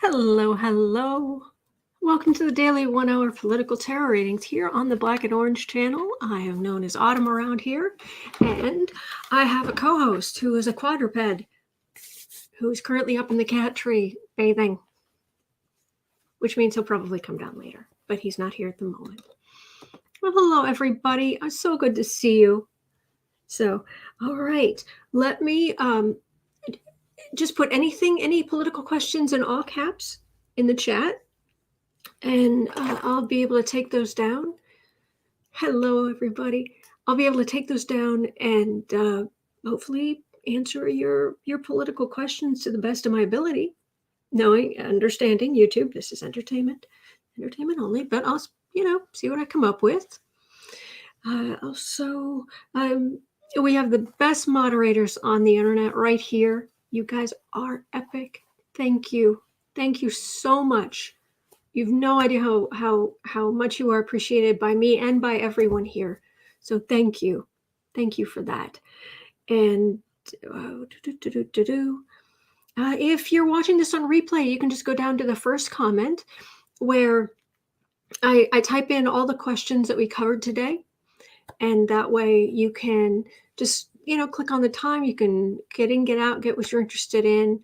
Hello, hello. Welcome to the daily 1 hour political tarot readings here on the Black and Orange channel. I am known as Autumn around here, and I have a co-host who is a quadruped, who is currently up in the cat tree bathing, which means he'll probably come down later, but he's not here at the moment. Well, hello, everybody. It's so good to see you. So, all right, let me just put any political questions in all caps in the chat, and I'll be able to take those down. Hello, everybody. I'll be able to take those down and hopefully answer your political questions to the best of my ability, understanding YouTube, this is entertainment only, but I'll, see what I come up with. Also, we have the best moderators on the internet right here. You guys are epic. Thank you. Thank you so much. You've no idea how much you are appreciated by me and by everyone here. So thank you. Thank you for that. And if you're watching this on replay, you can just go down to the first comment where I type in all the questions that we covered today. And that way you can just, click on the time. You can get in, get out, get what you're interested in.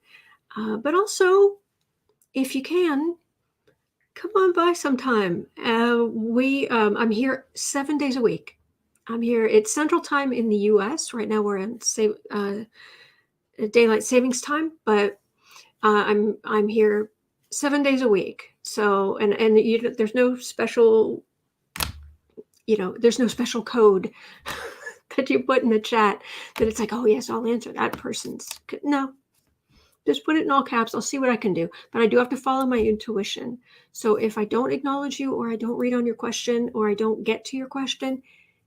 But also, if you can, come on by sometime. I'm here 7 days a week. I'm here. It's Central Time in the U.S. Right now we're in daylight savings time, but I'm here 7 days a week. So there's no special, there's no special code that you put in the chat that it's like, oh yes, I'll answer that person's. No. Just put it in all caps. I'll see what I can do. But I do have to follow my intuition. So if I don't acknowledge you, or I don't read on your question, or I don't get to your question,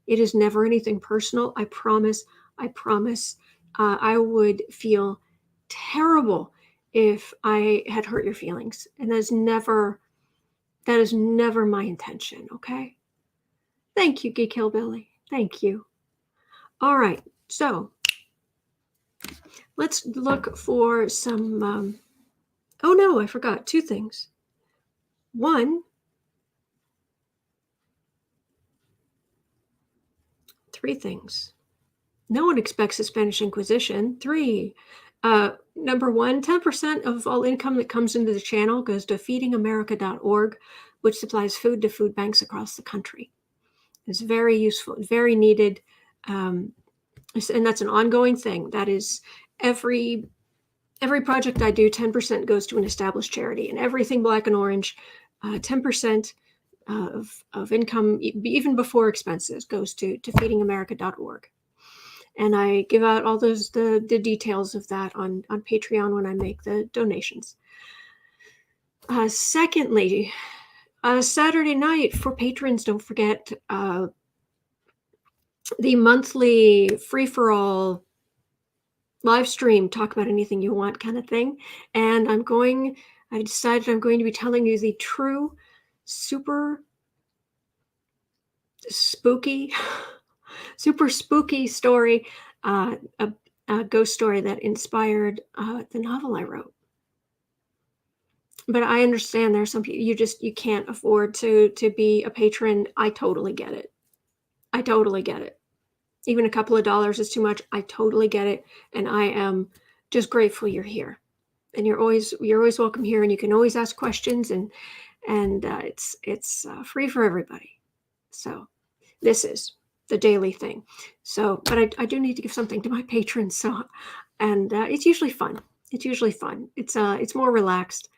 it is never anything personal. I promise. I promise. I would feel terrible if I had hurt your feelings. And that is never my intention. Okay? Thank you, Geek Hillbilly. Thank you. All right. So let's look for some, oh no, I forgot 2 things. 1, 3 things. No one expects the Spanish Inquisition. 3, number 1, 10% of all income that comes into the channel goes to feedingamerica.org, which supplies food to food banks across the country. It's very useful, very needed, and that's an ongoing thing. That is every project I do, 10% goes to an established charity, and everything Black and Orange, 10% of income, even before expenses, goes to feedingamerica.org. And I give out all the details of that on Patreon when I make the donations. Secondly, Saturday night for patrons, don't forget the monthly free-for-all live stream, talk about anything you want kind of thing. And I decided I'm going to be telling you the true, super spooky story, a ghost story that inspired the novel I wrote. But I understand there's some people you can't afford to be a patron. I totally get it. Even a couple of dollars is too much. I totally get it. And I am just grateful you're here. And you're always welcome here, and you can always ask questions, and it's free for everybody. So this is the daily thing. So, but I do need to give something to my patrons. So, and it's usually fun. It's more relaxed,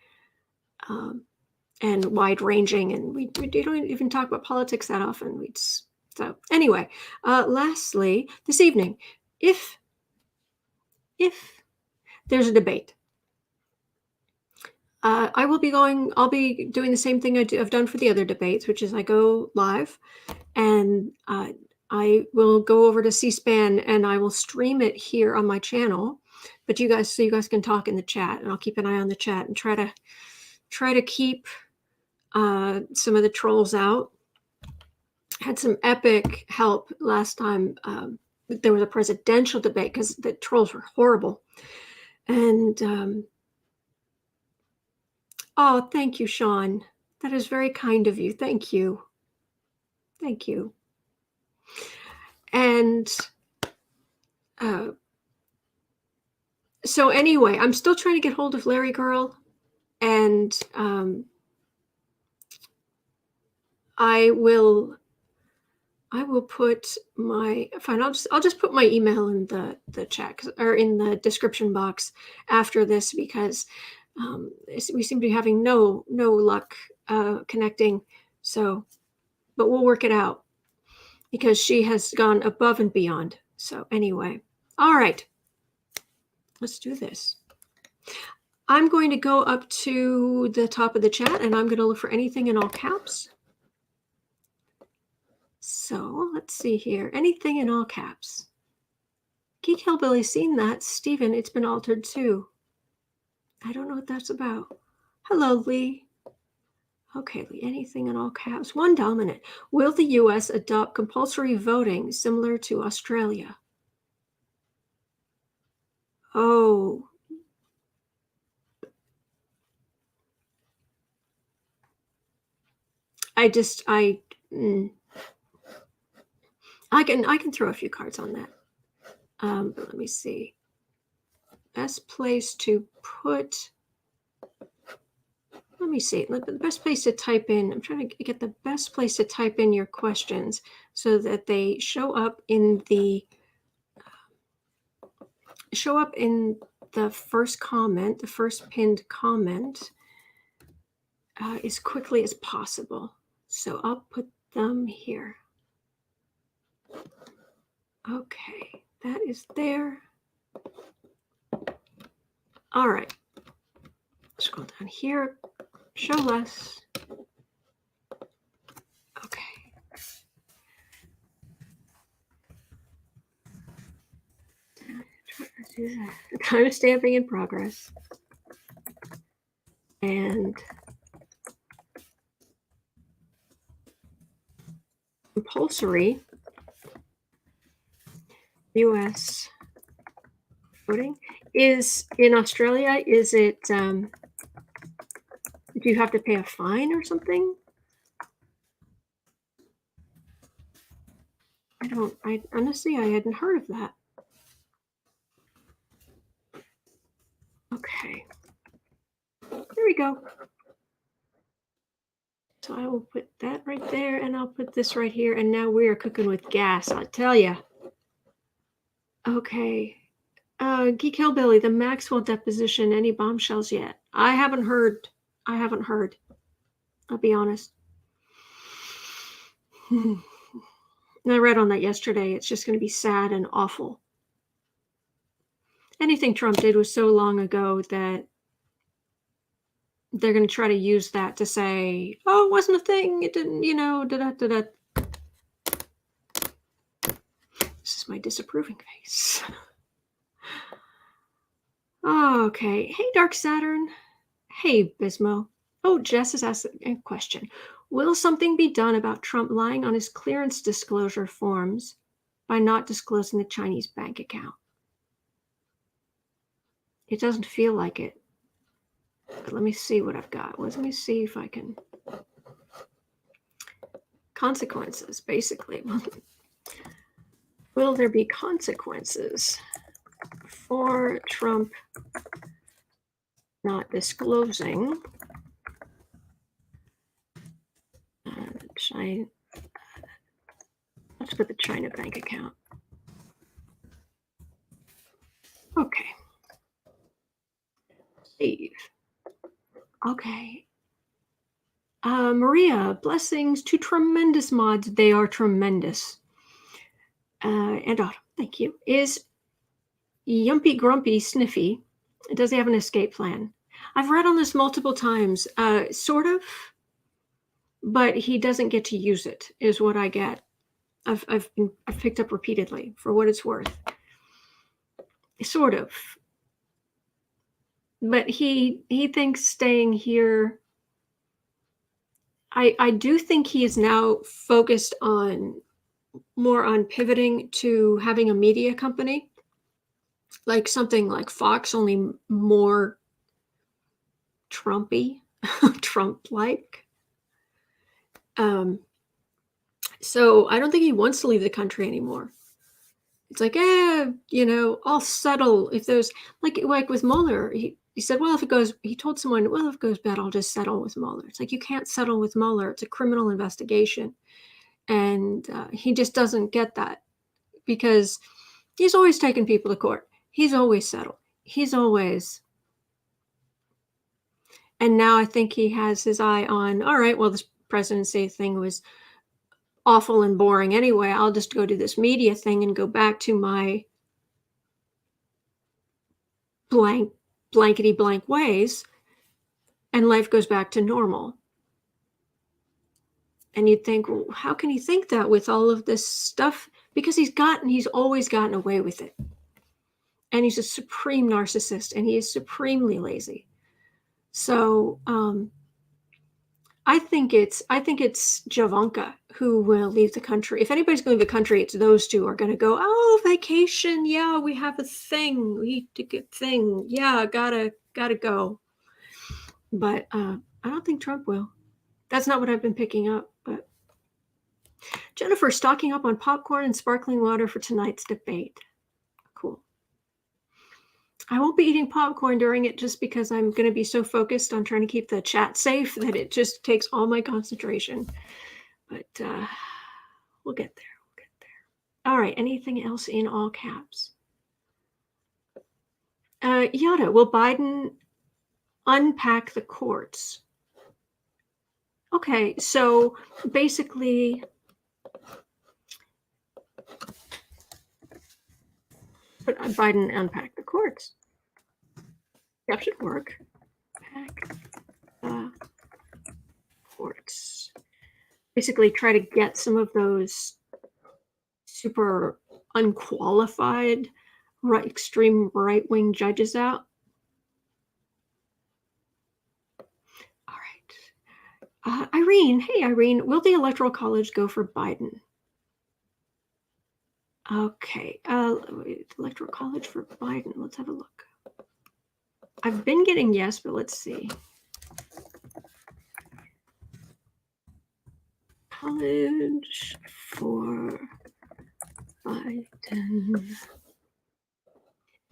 and wide ranging, and we don't even talk about politics that often. So anyway, lastly, this evening, if there's a debate, I'll be doing the same thing I've done for the other debates, which is I go live, and I will go over to C-SPAN, and I will stream it here on my channel. But you guys can talk in the chat, and I'll keep an eye on the chat and try to keep some of the trolls out. Had some epic help last time. There was a presidential debate because the trolls were horrible. And Oh, thank you, Sean. That is very kind of you. Thank you. Thank you. And uh, so anyway, I'm still trying to get hold of Larry Girl, and I will put my fine. I'll just put my email in the chat or in the description box after this, because we seem to be having no luck connecting. So, but we'll work it out because she has gone above and beyond. So anyway, all right, let's do this. I'm going to go up to the top of the chat, and I'm going to look for anything in all caps. So let's see here. Anything in all caps. Geek Hillbilly, seen that. Steven, it's been altered too. I don't know what that's about. Hello, Lee. Okay, Lee, anything in all caps. One dominant. Will the U.S. adopt compulsory voting similar to Australia? Oh. I can throw a few cards on that. But let me see. Best place to put. Let me see. The best place to type in. I'm trying to get the best place to type in your questions so that they show up in the first comment, the first pinned comment, as quickly as possible. So I'll put them here. Okay, that is there. All right. Scroll down here. Show less. Okay. Do that. Time stamping in progress. And compulsory U.S. voting is in Australia. Is it? Do you have to pay a fine or something? I honestly, I hadn't heard of that. Okay. There we go. So I will put that right there, and I'll put this right here, and now we are cooking with gas, I tell ya. Okay. Geek Hillbilly, the Maxwell deposition, any bombshells yet? I haven't heard. I'll be honest. I read on that yesterday. It's just going to be sad and awful. Anything Trump did was so long ago that they're going to try to use that to say, oh, it wasn't a thing. It didn't, da-da. This is my disapproving face. Okay. Hey, Dark Saturn. Hey, Bismo. Oh, Jess has asked a question. Will something be done about Trump lying on his clearance disclosure forms by not disclosing the Chinese bank account? It doesn't feel like it. But let me see what I've got. Let me see if I can. Consequences, basically. Will there be consequences for Trump not disclosing China? Let's put the China bank account. Okay. Steve. Okay. Maria, blessings to tremendous mods. They are tremendous. And Autumn, thank you. Is Yumpy Grumpy Sniffy? Does he have an escape plan? I've read on this multiple times. Sort of. But he doesn't get to use it, is what I get. I've picked up repeatedly, for what it's worth. Sort of. But he thinks staying here. I do think he is now focused more on pivoting to having a media company, like something like Fox, only more Trumpy, Trump-like. So I don't think he wants to leave the country anymore. It's like, I'll settle if there's like with Mueller. He said, well, if it goes, he told someone, well, if it goes bad, I'll just settle with Mueller. It's like, you can't settle with Mueller. It's a criminal investigation. And he just doesn't get that because he's always taken people to court. He's always settled. He's always. And now I think he has his eye on, all right, well, this presidency thing was awful and boring anyway. I'll just go do this media thing and go back to my blankety blank ways, and life goes back to normal. And you'd think, well, how can he think that with all of this stuff? Because he's always gotten away with it. And he's a supreme narcissist, and he is supremely lazy. So I think it's Javanka who will leave the country. If anybody's going to leave the country, it's those two are going to go, oh, vacation. Yeah, we have a thing. We took a thing. Yeah, gotta go. But I don't think Trump will. That's not what I've been picking up. But Jennifer, stocking up on popcorn and sparkling water for tonight's debate. Cool. I won't be eating popcorn during it just because I'm going to be so focused on trying to keep the chat safe that it just takes all my concentration. But we'll get there. All right. Anything else in all caps? Yada, will Biden unpack the courts? Okay, so basically, but Biden unpack the courts. That should work. Pack the courts. Basically, try to get some of those super unqualified, extreme right-wing judges out. All right. Irene, hey, Irene, will the Electoral College go for Biden? Okay, Electoral College for Biden. Let's have a look. I've been getting yes, but let's see. College for Biden.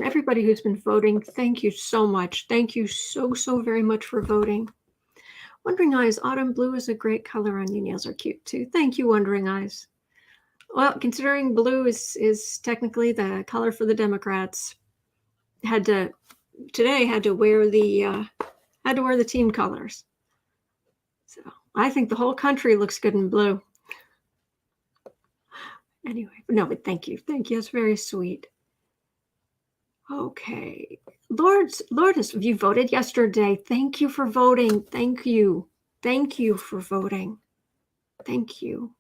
Everybody who's been voting, thank you so much. Thank you so very much for voting. Wondering Eyes, autumn blue is a great color on you. Nails are cute too. Thank you, Wondering Eyes. Well, considering blue is technically the color for the Democrats, had to wear the team colors. So I think the whole country looks good in blue. Anyway, no, but thank you. That's very sweet. Okay, Lourdes, have you voted yesterday? Thank you for voting. Thank you for voting. Thank you.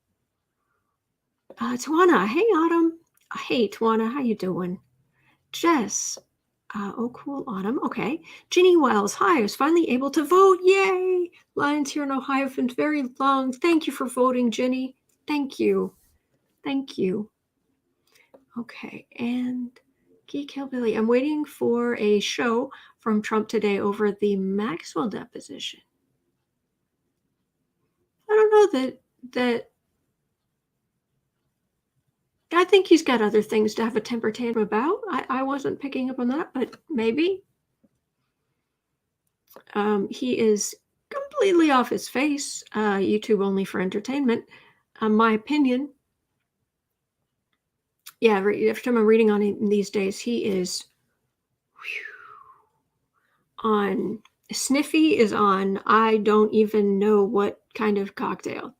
Tawana, hey Autumn. Hey Tawana, how you doing? Jess, oh cool, Autumn. Okay, Ginny Wells, hi. I was finally able to vote. Yay! Lines here in Ohio have been very long. Thank you for voting, Ginny. Thank you. Okay, and Geek Hillbilly, I'm waiting for a show from Trump today over the Maxwell deposition. I don't know that I think he's got other things to have a temper tantrum about. I wasn't picking up on that, but maybe. He is completely off his face, YouTube only for entertainment. My opinion. Yeah, every time I'm reading on him these days, he is on. Sniffy is on. I don't even know what kind of cocktail.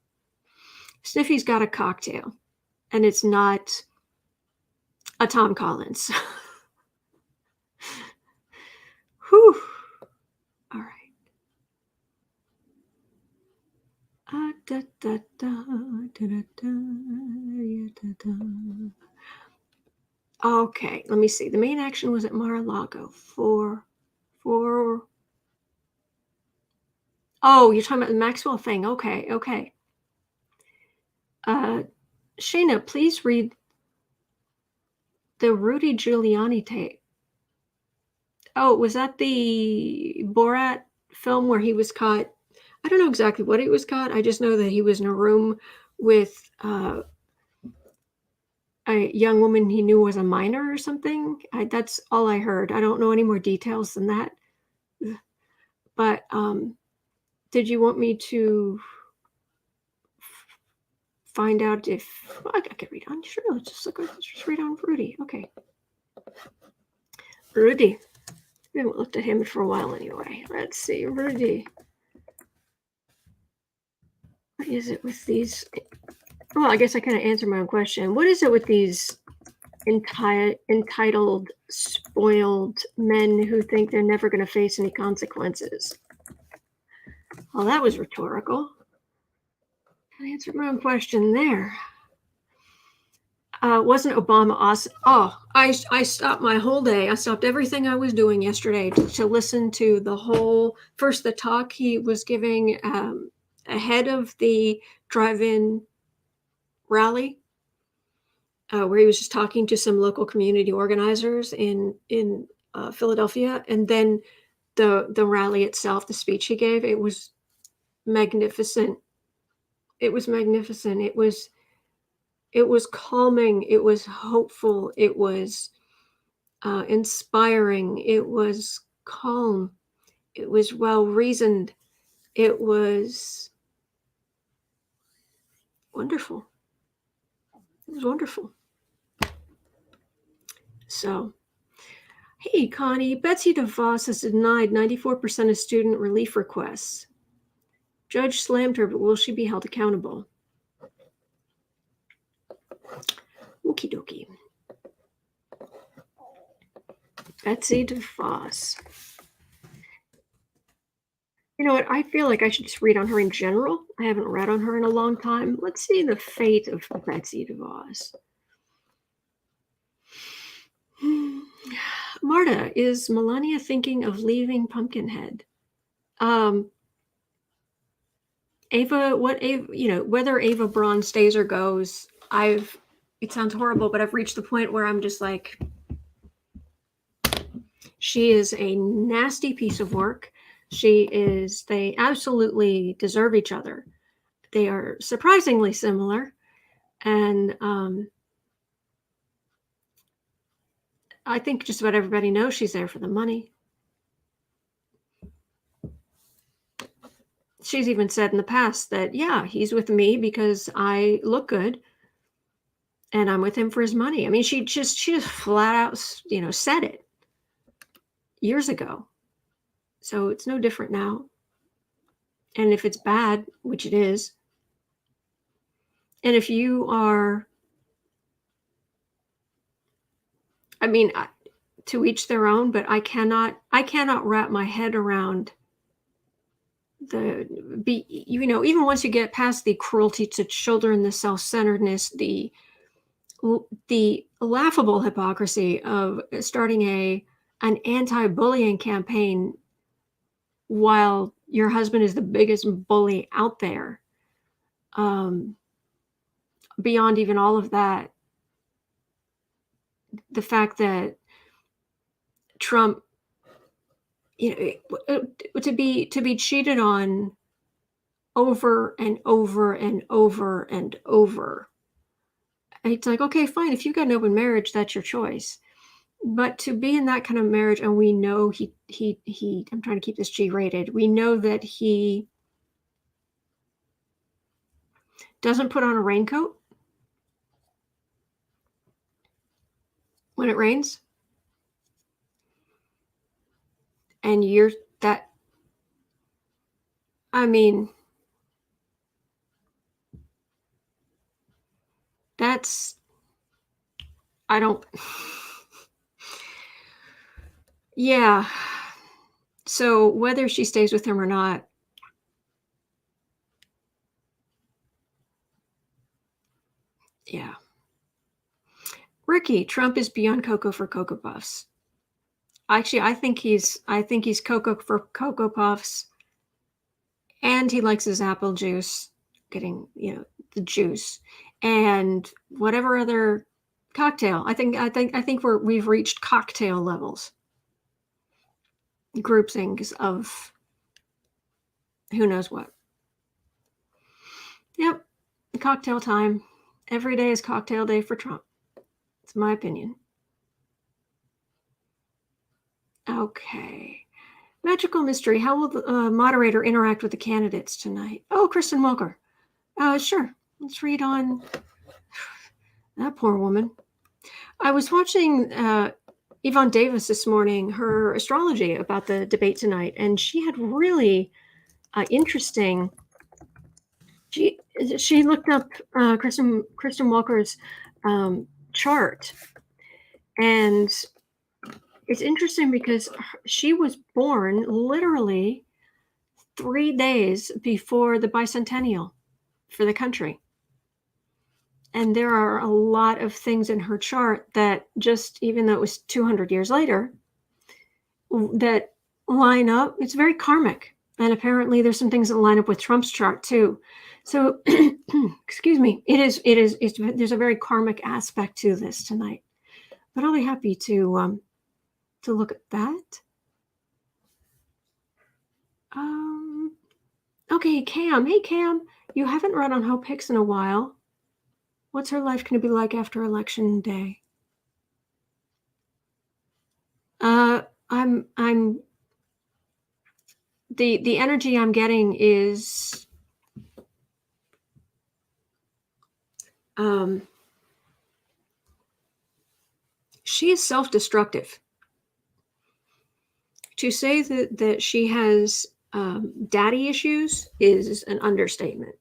Sniffy's got a cocktail, and it's not a Tom Collins. Whew. All right. Okay, let me see. The main action was at Mar-a-Lago Oh, you're talking about the Maxwell thing. Okay. Shayna, please read the Rudy Giuliani tape. Oh, was that the Borat film where he was caught. I don't know exactly what he was caught. I just know that he was in a room with a young woman he knew was a minor or something. That's all I heard. I don't know any more details than that. But did you want me to find out if I could read on? Sure, let's just read on Rudy. Okay, Rudy. We haven't looked at him for a while anyway. Let's see, Rudy. What is it with these? Well, I guess I kind of answered my own question. What is it with these entitled, spoiled men who think they're never going to face any consequences? Well, that was rhetorical. I answered my own question there. Wasn't Obama awesome? Oh, I stopped my whole day. I stopped everything I was doing yesterday to listen to the talk he was giving ahead of the drive-in rally, where he was just talking to some local community organizers in Philadelphia, and then the rally itself, the speech he gave, it was magnificent. It was magnificent. It was calming. It was hopeful. It was inspiring. It was calm. It was well reasoned. It was wonderful. It was wonderful. So, hey, Connie, Betsy DeVos has denied 94% of student relief requests. Judge slammed her, but will she be held accountable? Okie dokie. Betsy DeVos. You know what? I feel like I should just read on her in general. I haven't read on her in a long time. Let's see the fate of Betsy DeVos. Marta, is Melania thinking of leaving Pumpkinhead? Ava, whether Ava Braun stays or goes, it sounds horrible, but I've reached the point where I'm just like, she is a nasty piece of work. They absolutely deserve each other. They are surprisingly similar. And I think just about everybody knows she's there for the money. She's even said in the past that, yeah, he's with me because I look good and I'm with him for his money. I mean, she just flat out, said it years ago. So it's no different now. And if it's bad, which it is, and if you are, I mean, to each their own, but I cannot wrap my head around even once you get past the cruelty to children, the self-centeredness, the laughable hypocrisy of starting an anti-bullying campaign while your husband is the biggest bully out there. Beyond even all of that, the fact that Trump, to be cheated on over and over and over and over. It's like, okay, fine. If you've got an open marriage, that's your choice. But to be in that kind of marriage, and we know he I'm trying to keep this G-rated. We know that he doesn't put on a raincoat when it rains. And yeah. So whether she stays with him or not, yeah. Ricky, Trump is beyond Cocoa for Cocoa Puffs. Actually, I think he's Cocoa for Cocoa Puffs, and he likes his apple juice, getting, the juice, and whatever other cocktail. I think we've reached cocktail levels, groupings of who knows what. Yep, cocktail time. Every day is cocktail day for Trump. It's my opinion. Okay. Magical mystery. How will the moderator interact with the candidates tonight? Oh, Kristen Welker. Sure. Let's read on. That poor woman. I was watching Yvonne Davis this morning, her astrology about the debate tonight, and she had really interesting. She looked up Kristen Welker's chart, and it's interesting because she was born literally 3 days before the bicentennial for the country. And there are a lot of things in her chart that just, even though it was 200 years later, that line up. It's very karmic. And apparently there's some things that line up with Trump's chart too. So, excuse me, there's a very karmic aspect to this tonight. But I'll be happy to look at that. Okay, Cam. Hey, Cam. You haven't read on Hope Hicks in a while. What's her life going to be like after election day? I'm the energy I'm getting is she is self-destructive. To say that she has daddy issues is an understatement.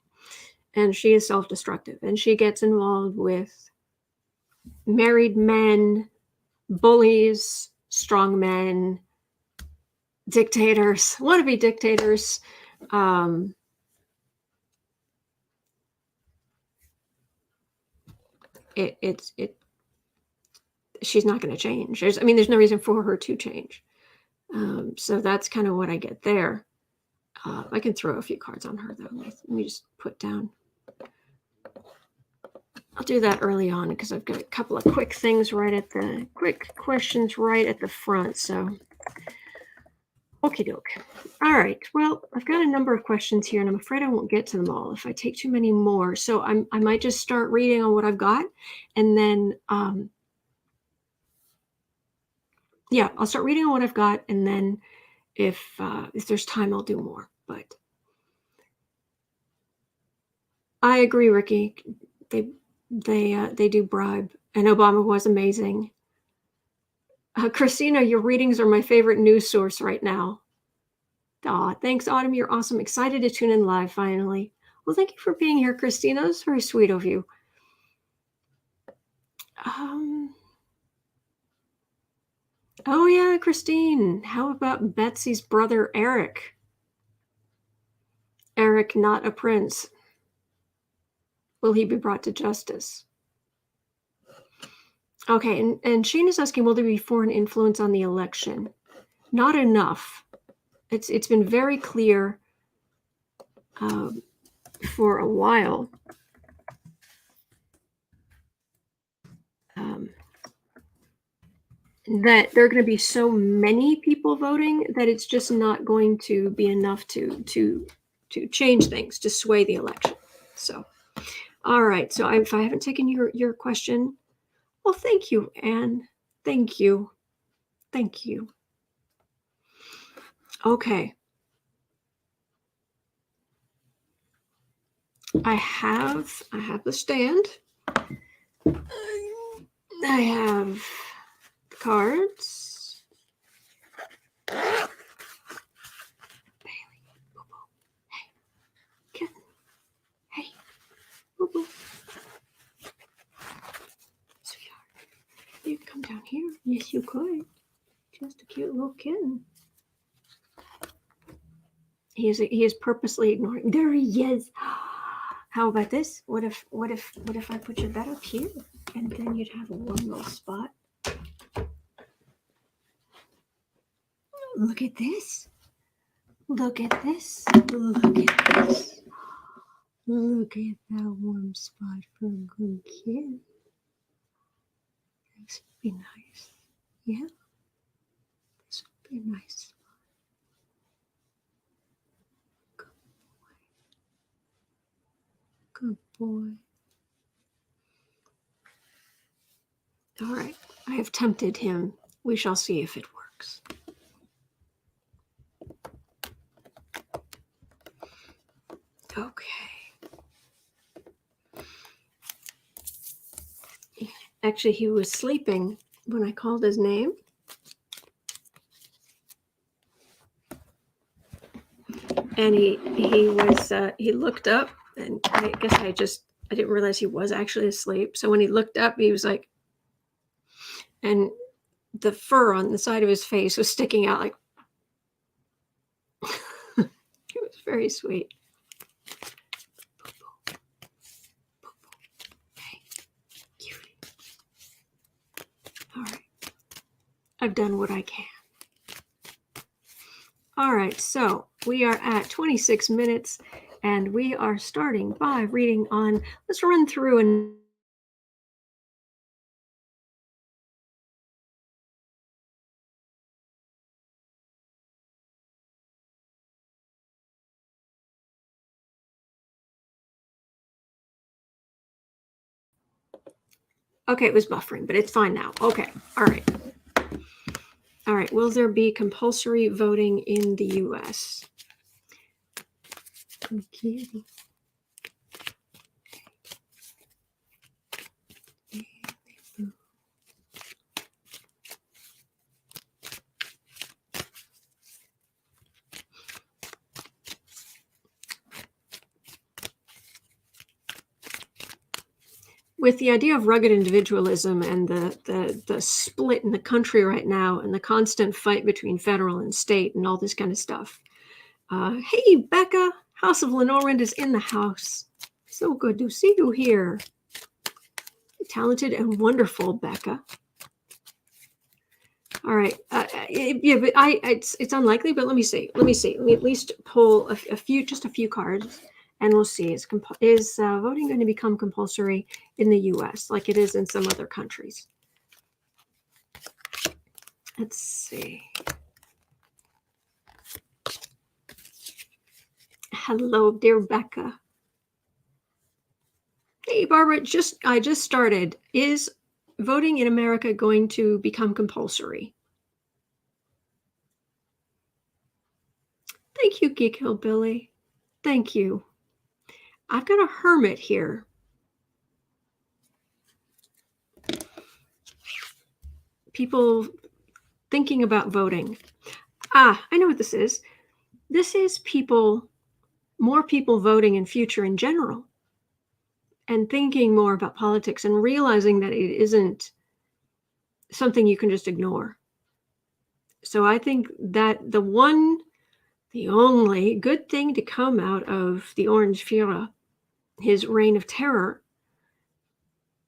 And she is self-destructive, and she gets involved with married men, bullies, strong men, dictators, wannabe dictators. She's not going to change. There's no reason for her to change. So that's kind of what I get there. I can throw a few cards on her though. Let me just put down. I'll do that early on because I've got a couple of quick questions right at the front. So, okie doke. All right. Well, I've got a number of questions here, and I'm afraid I won't get to them all if I take too many more. So I might just start reading on what I've got, and then I'll start reading on what I've got, and then if there's time, I'll do more. But I agree, Ricky. They do bribe, and Obama was amazing. Christina, your readings are my favorite news source right now. Aw, thanks, Autumn. You're awesome. Excited to tune in live finally. Well, thank you for being here, Christina. It's very sweet of you. Oh yeah, Christine. How about Betsy's brother, Eric? Eric, not a prince. Will he be brought to justice? Okay, and Shane is asking, will there be foreign influence on the election? Not enough. It's been very clear for a while that there are going to be so many people voting that it's just not going to be enough to change things, to sway the election. So, all right. So if I haven't taken your question, well, thank you, Anne. Thank you. Thank you. Okay. I have the stand. I have cards. Bailey, boo-boo. Hey, kitten. Hey, boo-boo. Sweetheart, you can come down here. Yes, you could. Just a cute little kitten. He is purposely ignoring. There he is. How about this? What if I put your bed up here, and then you'd have a warm little spot? Look at this. Look at this. Look at this. Look at that warm spot for a good kid. This would be nice. Yeah. This would be a nice spot. Good boy. All right. I have tempted him. We shall see if it works. Okay. Actually, he was sleeping when I called his name. And he looked up, and I guess I didn't realize he was actually asleep. So when he looked up, he was like, and the fur on the side of his face was sticking out like, it was very sweet. Hey, cutie. All right. I've done what I can. All right, so we are at 26 minutes, and we are starting by reading on, let's run through and okay, it was buffering, but it's fine now. Okay, all right. All right, will there be compulsory voting in the U.S.? Okay. With the idea of rugged individualism and the split in the country right now and the constant fight between federal and state and all this kind of stuff. Hey, Becca, House of Lenormand is in the house. So good to see you here. Talented and wonderful, Becca. All right. Yeah, but it's unlikely, but let me see. Let me at least pull a few cards. And we'll see, is voting going to become compulsory in the U.S. like it is in some other countries? Let's see. Hello, dear Becca. Hey, Barbara, I just started. Is voting in America going to become compulsory? Thank you, Geek Hillbilly. Thank you. I've got a hermit here. People thinking about voting. I know what this is. This is more people voting in future in general and thinking more about politics and realizing that it isn't something you can just ignore. So I think that the only good thing to come out of the Orange Führer, his reign of terror,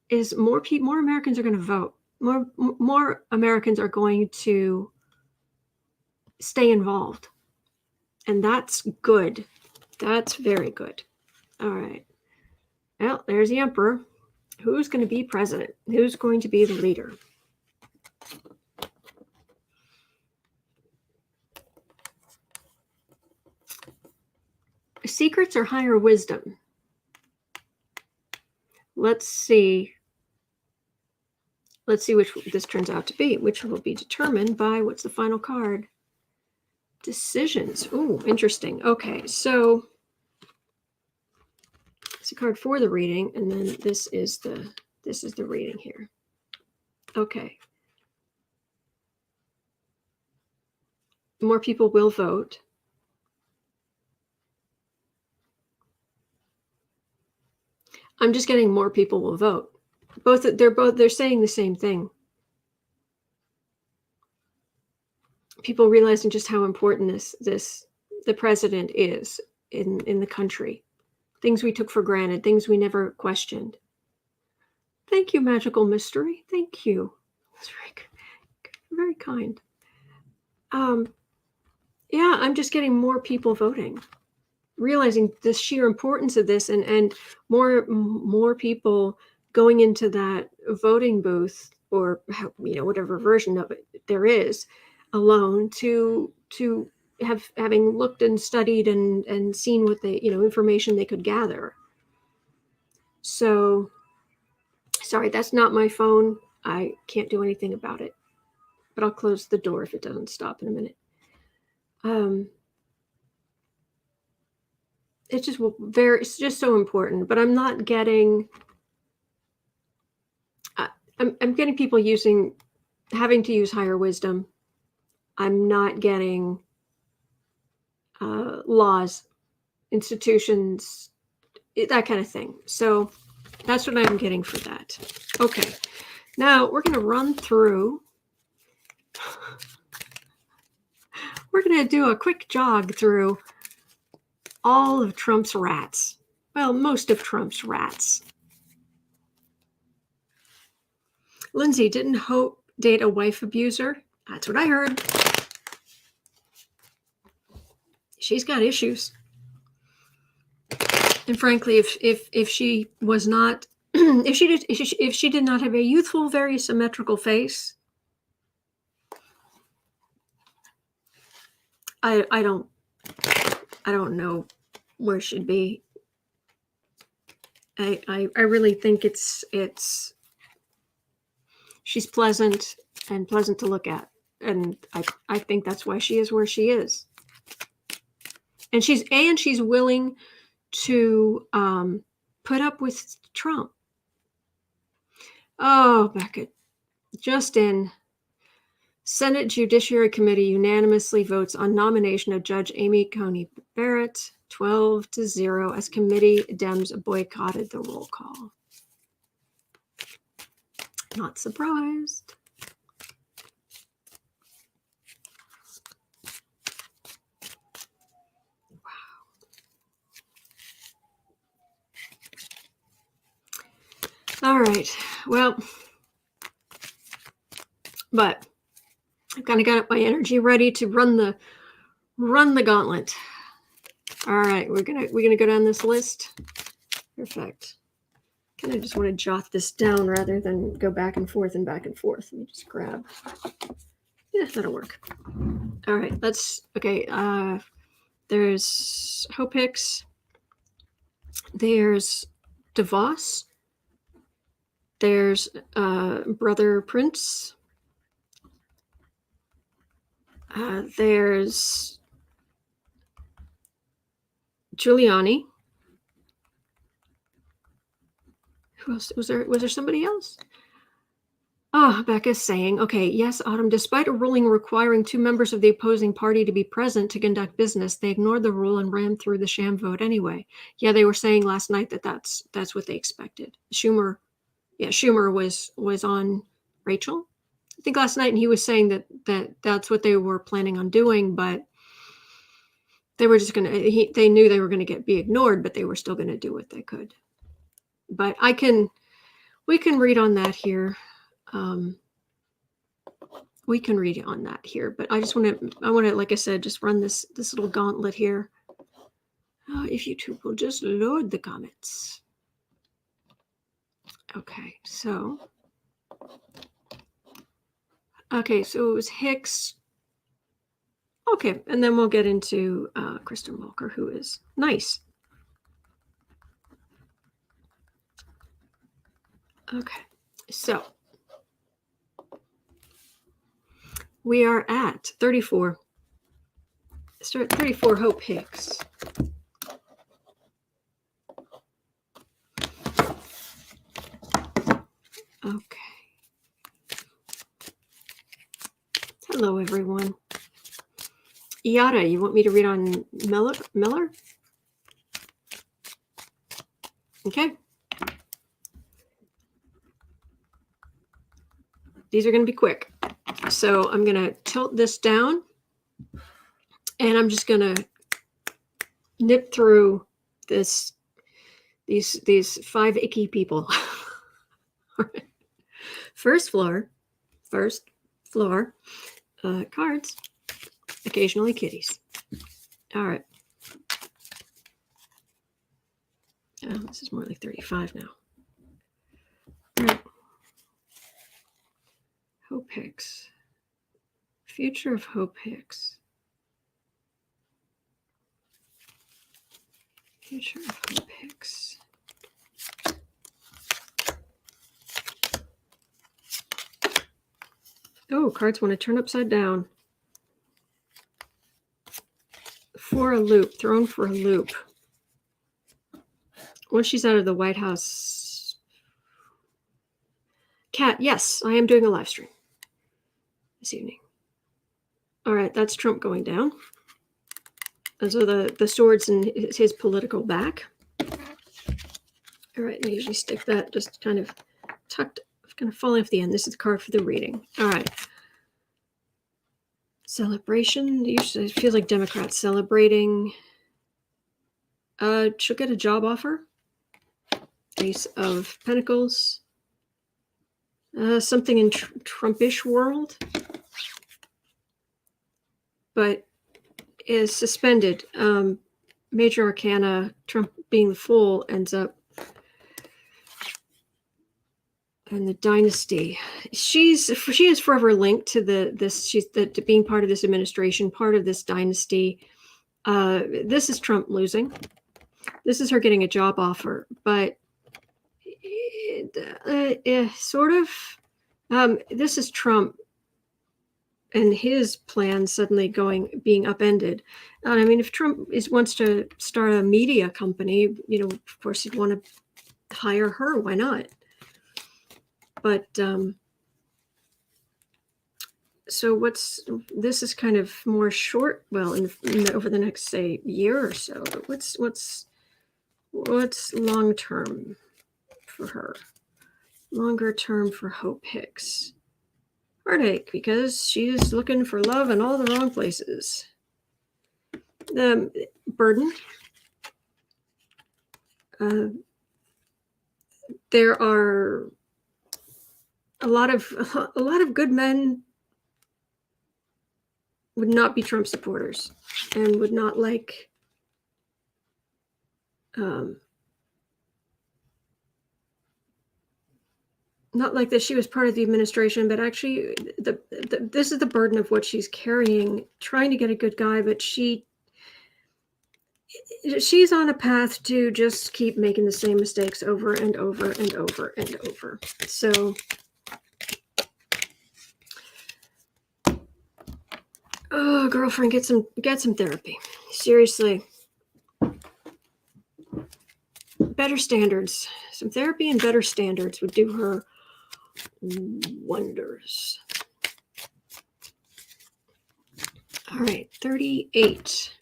is more Americans are going to vote. More Americans are going to stay involved. And that's good. That's very good. All right. Well, there's the emperor. Who's going to be president? Who's going to be the leader? Secrets or higher wisdom? Let's see. Let's see which this turns out to be, which will be determined by what's the final card. Decisions. Oh, interesting. Okay, so it's a card for the reading, and then this is the reading here. Okay. More people will vote. I'm just getting more people will vote. They're saying the same thing. People realizing just how important the president is in the country. Things we took for granted, things we never questioned. Thank you, Magical Mystery. Thank you. That's very kind. Yeah, I'm just getting more people voting, realizing the sheer importance of this, and more people going into that voting booth, or whatever version of it there is, alone to having looked and studied and seen what they information they could gather. So, sorry, that's not my phone. I can't do anything about it. But I'll close the door if it doesn't stop in a minute. It's just so important. But I'm not getting. I'm getting people having to use higher wisdom. I'm not getting laws, institutions, that kind of thing. So that's what I'm getting for that. Okay, now we're going to run through. We're going to do a quick jog through all of Trump's rats. Well, most of Trump's rats. Lindsay, didn't Hope date a wife abuser? That's what I heard. She's got issues. And frankly, if she was not, if she did not have a youthful, very symmetrical face, I don't know where she'd be. I really think she's pleasant and pleasant to look at, and I think that's why she is where she is. And she's willing to put up with Trump. Oh, Beckett, just in. Senate Judiciary Committee unanimously votes on nomination of Judge Amy Coney Barrett, 12-0, as committee Dems boycotted the roll call. Not surprised. Wow. All right. Well, but I've kind of got my energy ready to run the gauntlet. All right, we're gonna go down this list. Perfect. Kind of just want to jot this down rather than go back and forth and back and forth. Let me just grab. Yeah, that'll work. All right, okay. There's Hope Hicks. There's Devos. There's Brother Prince. There's Giuliani. Who else? Was there somebody else? Oh, Becca's saying, okay, yes, Autumn, despite a ruling requiring 2 members of the opposing party to be present to conduct business, they ignored the rule and ran through the sham vote anyway. Yeah, they were saying last night that's what they expected. Schumer was on Rachel, I think, last night, and he was saying that's what they were planning on doing, but they were just they knew they were going to be ignored, but they were still going to do what they could. But we can read on that here. We can read on that here, but I want to, like I said, just run this little gauntlet here. If YouTube will just load the comments. Okay, so it was Hicks. Okay, and then we'll get into Kristen Welker, who is nice. Okay, so we are at 34. Start 34, Hope Hicks. Okay. Hello, everyone. Iata, you want me to read on Miller? Okay. These are going to be quick. So I'm going to tilt this down, and I'm just going to nip through these 5 icky people. All right. First floor, cards, occasionally kitties. All right. Oh, this is more like 35 now. All right. Hope Hicks. Future of Hope Hicks. Future of Hope Hicks. Oh, cards want to turn upside down. For a loop, thrown for a loop. Once she's out of the White House. Kat, yes, I am doing a live stream this evening. All right, that's Trump going down. And so the sword's in his political back. All right, I usually stick that just kind of tucked, kind of falling off the end. This is the card for the reading. All right. Celebration. Usually it feels like Democrats celebrating. She'll get a job offer. Ace of Pentacles. Something in Trumpish world. But is suspended. Major Arcana, Trump being the Fool, ends up. And the dynasty. She is forever linked to she's being part of this administration, part of this dynasty. This is Trump losing. This is her getting a job offer, but sort of. This is Trump and his plan suddenly being upended. I mean, if Trump wants to start a media company, of course he'd want to hire her. Why not? But so this is kind of more short. Well, over the next say year or so. But what's long term for her? Longer term for Hope Hicks. Heartache, because she's looking for love in all the wrong places. The burden. There are a lot of good men would not be Trump supporters and would not like not like that she was part of the administration, but actually this is the burden of what she's carrying, trying to get a good guy, but she's on a path to just keep making the same mistakes over and over and over and over. So oh, girlfriend, get some therapy. Seriously. Better standards. Some therapy and better standards would do her wonders. All right, 38.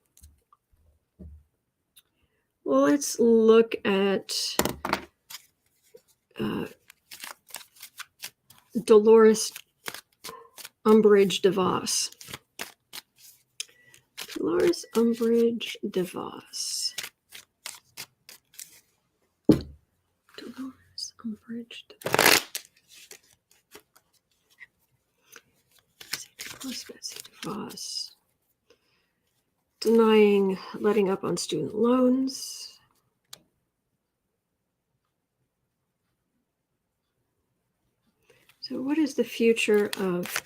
Well, let's look at Dolores Umbridge Devos. Dolores Umbridge Devos. Dolores Umbridge Devos. Betsy DeVos. Denying letting up on student loans. So what is the future of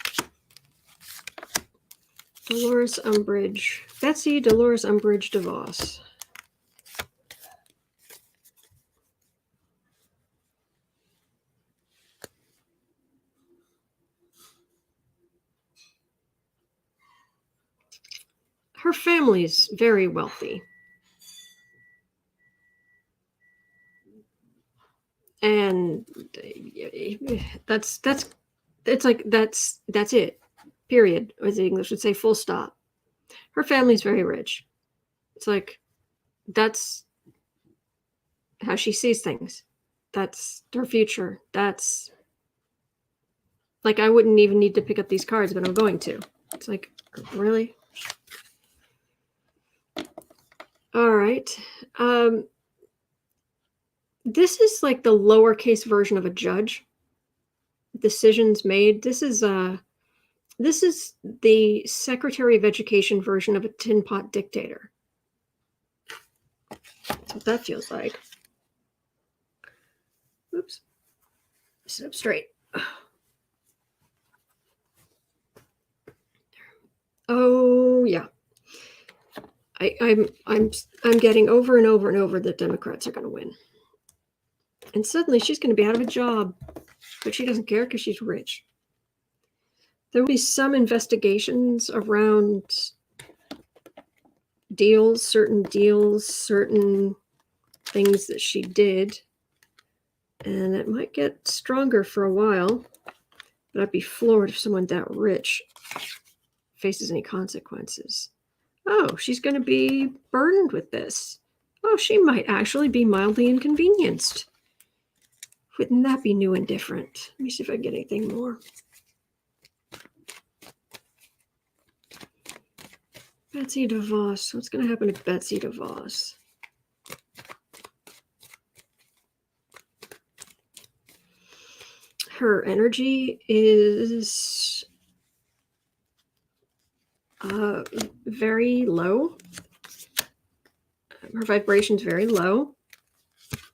Dolores Umbridge? Betsy Dolores Umbridge DeVos. Her family's very wealthy. And that's it. Period. As the English would say, full stop. Her family's very rich. It's like that's how she sees things. That's her future. That's like I wouldn't even need to pick up these cards, but I'm going to. It's like, really? All right. This is like the lowercase version of a judge. Decisions made. This is the Secretary of Education version of a tin pot dictator. That's what that feels like. Oops. Sit up straight. Oh yeah. I'm getting over and over and over that Democrats are going to win. And suddenly she's going to be out of a job. But she doesn't care because she's rich. There will be some investigations around certain things that she did. And it might get stronger for a while. But I'd be floored if someone that rich faces any consequences. Oh, she's going to be burdened with this. Oh, she might actually be mildly inconvenienced. Wouldn't that be new and different? Let me see if I can get anything more. Betsy DeVos. What's going to happen to Betsy DeVos? Her energy is very low. Her vibration is very low.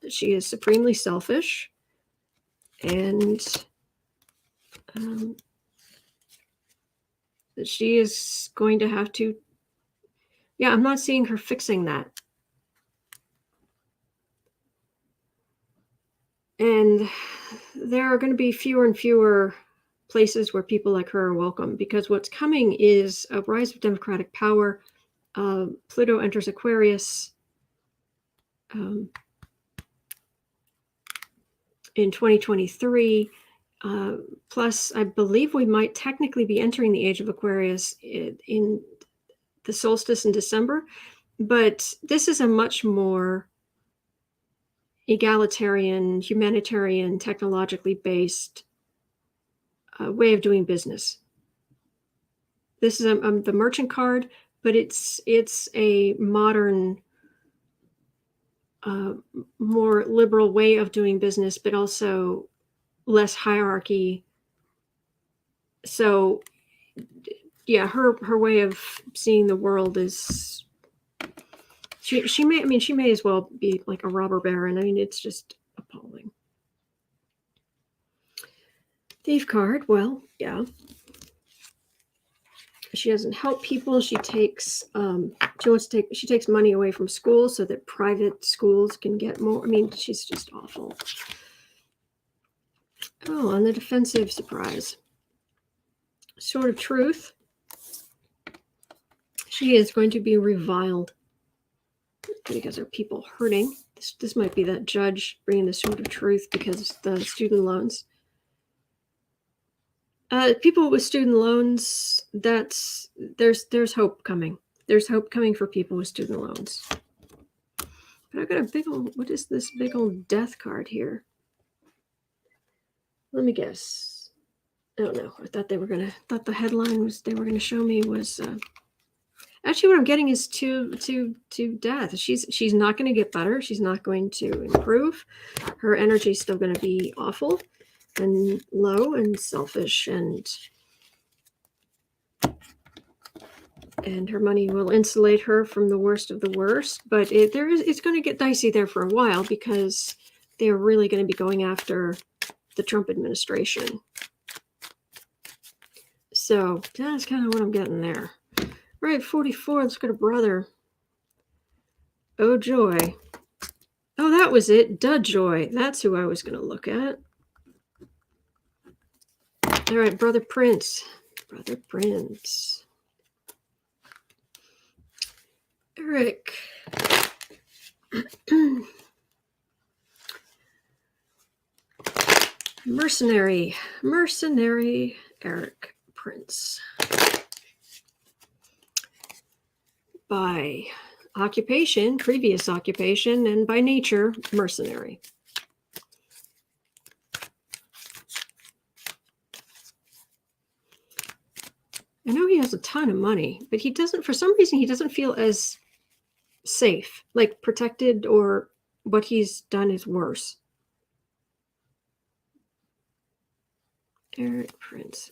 She is supremely selfish. And she is going to have to... Yeah, I'm not seeing her fixing that. And there are going to be fewer and fewer places where people like her are welcome, because what's coming is a rise of democratic power. Pluto enters Aquarius in 2023. Plus, I believe we might technically be entering the age of Aquarius in the solstice in December. But this is a much more egalitarian, humanitarian, technologically based way of doing business. This is the merchant card, but it's a modern, more liberal way of doing business, but also less hierarchy. So, yeah, her way of seeing the world is... She may as well be like a robber baron. I mean, it's just appalling. Thief card. Well, yeah. She doesn't help people. She takes she takes money away from schools so that private schools can get more. I mean, she's just awful. Oh, on the defensive, surprise. Sword of Truth. She is going to be reviled because there are people hurting. This might be that judge bringing the Sword of Truth because the student loans. People with student loans, there's hope coming. There's hope coming for people with student loans. But I've got a big old... What is this big old death card here? Let me guess. I don't know. I thought the headline was they were gonna show me was... Actually, what I'm getting is to death. She's not going to get better. She's not going to improve. Her energy is still going to be awful and low and selfish, and her money will insulate her from the worst of the worst. But it's going to get dicey there for a while because they're really going to be going after the Trump administration. So that's kind of what I'm getting there. Right, 44, let's go to brother. Oh, joy. Oh, that was it. DeJoy. That's who I was going to look at. All right, Brother Prince. Brother Prince. Eric. Mercenary Eric Prince. By occupation, previous occupation, and by nature, mercenary. I know he has a ton of money, but he doesn't, for some reason, he doesn't feel as safe, like protected, or what he's done is worse. Eric Prince.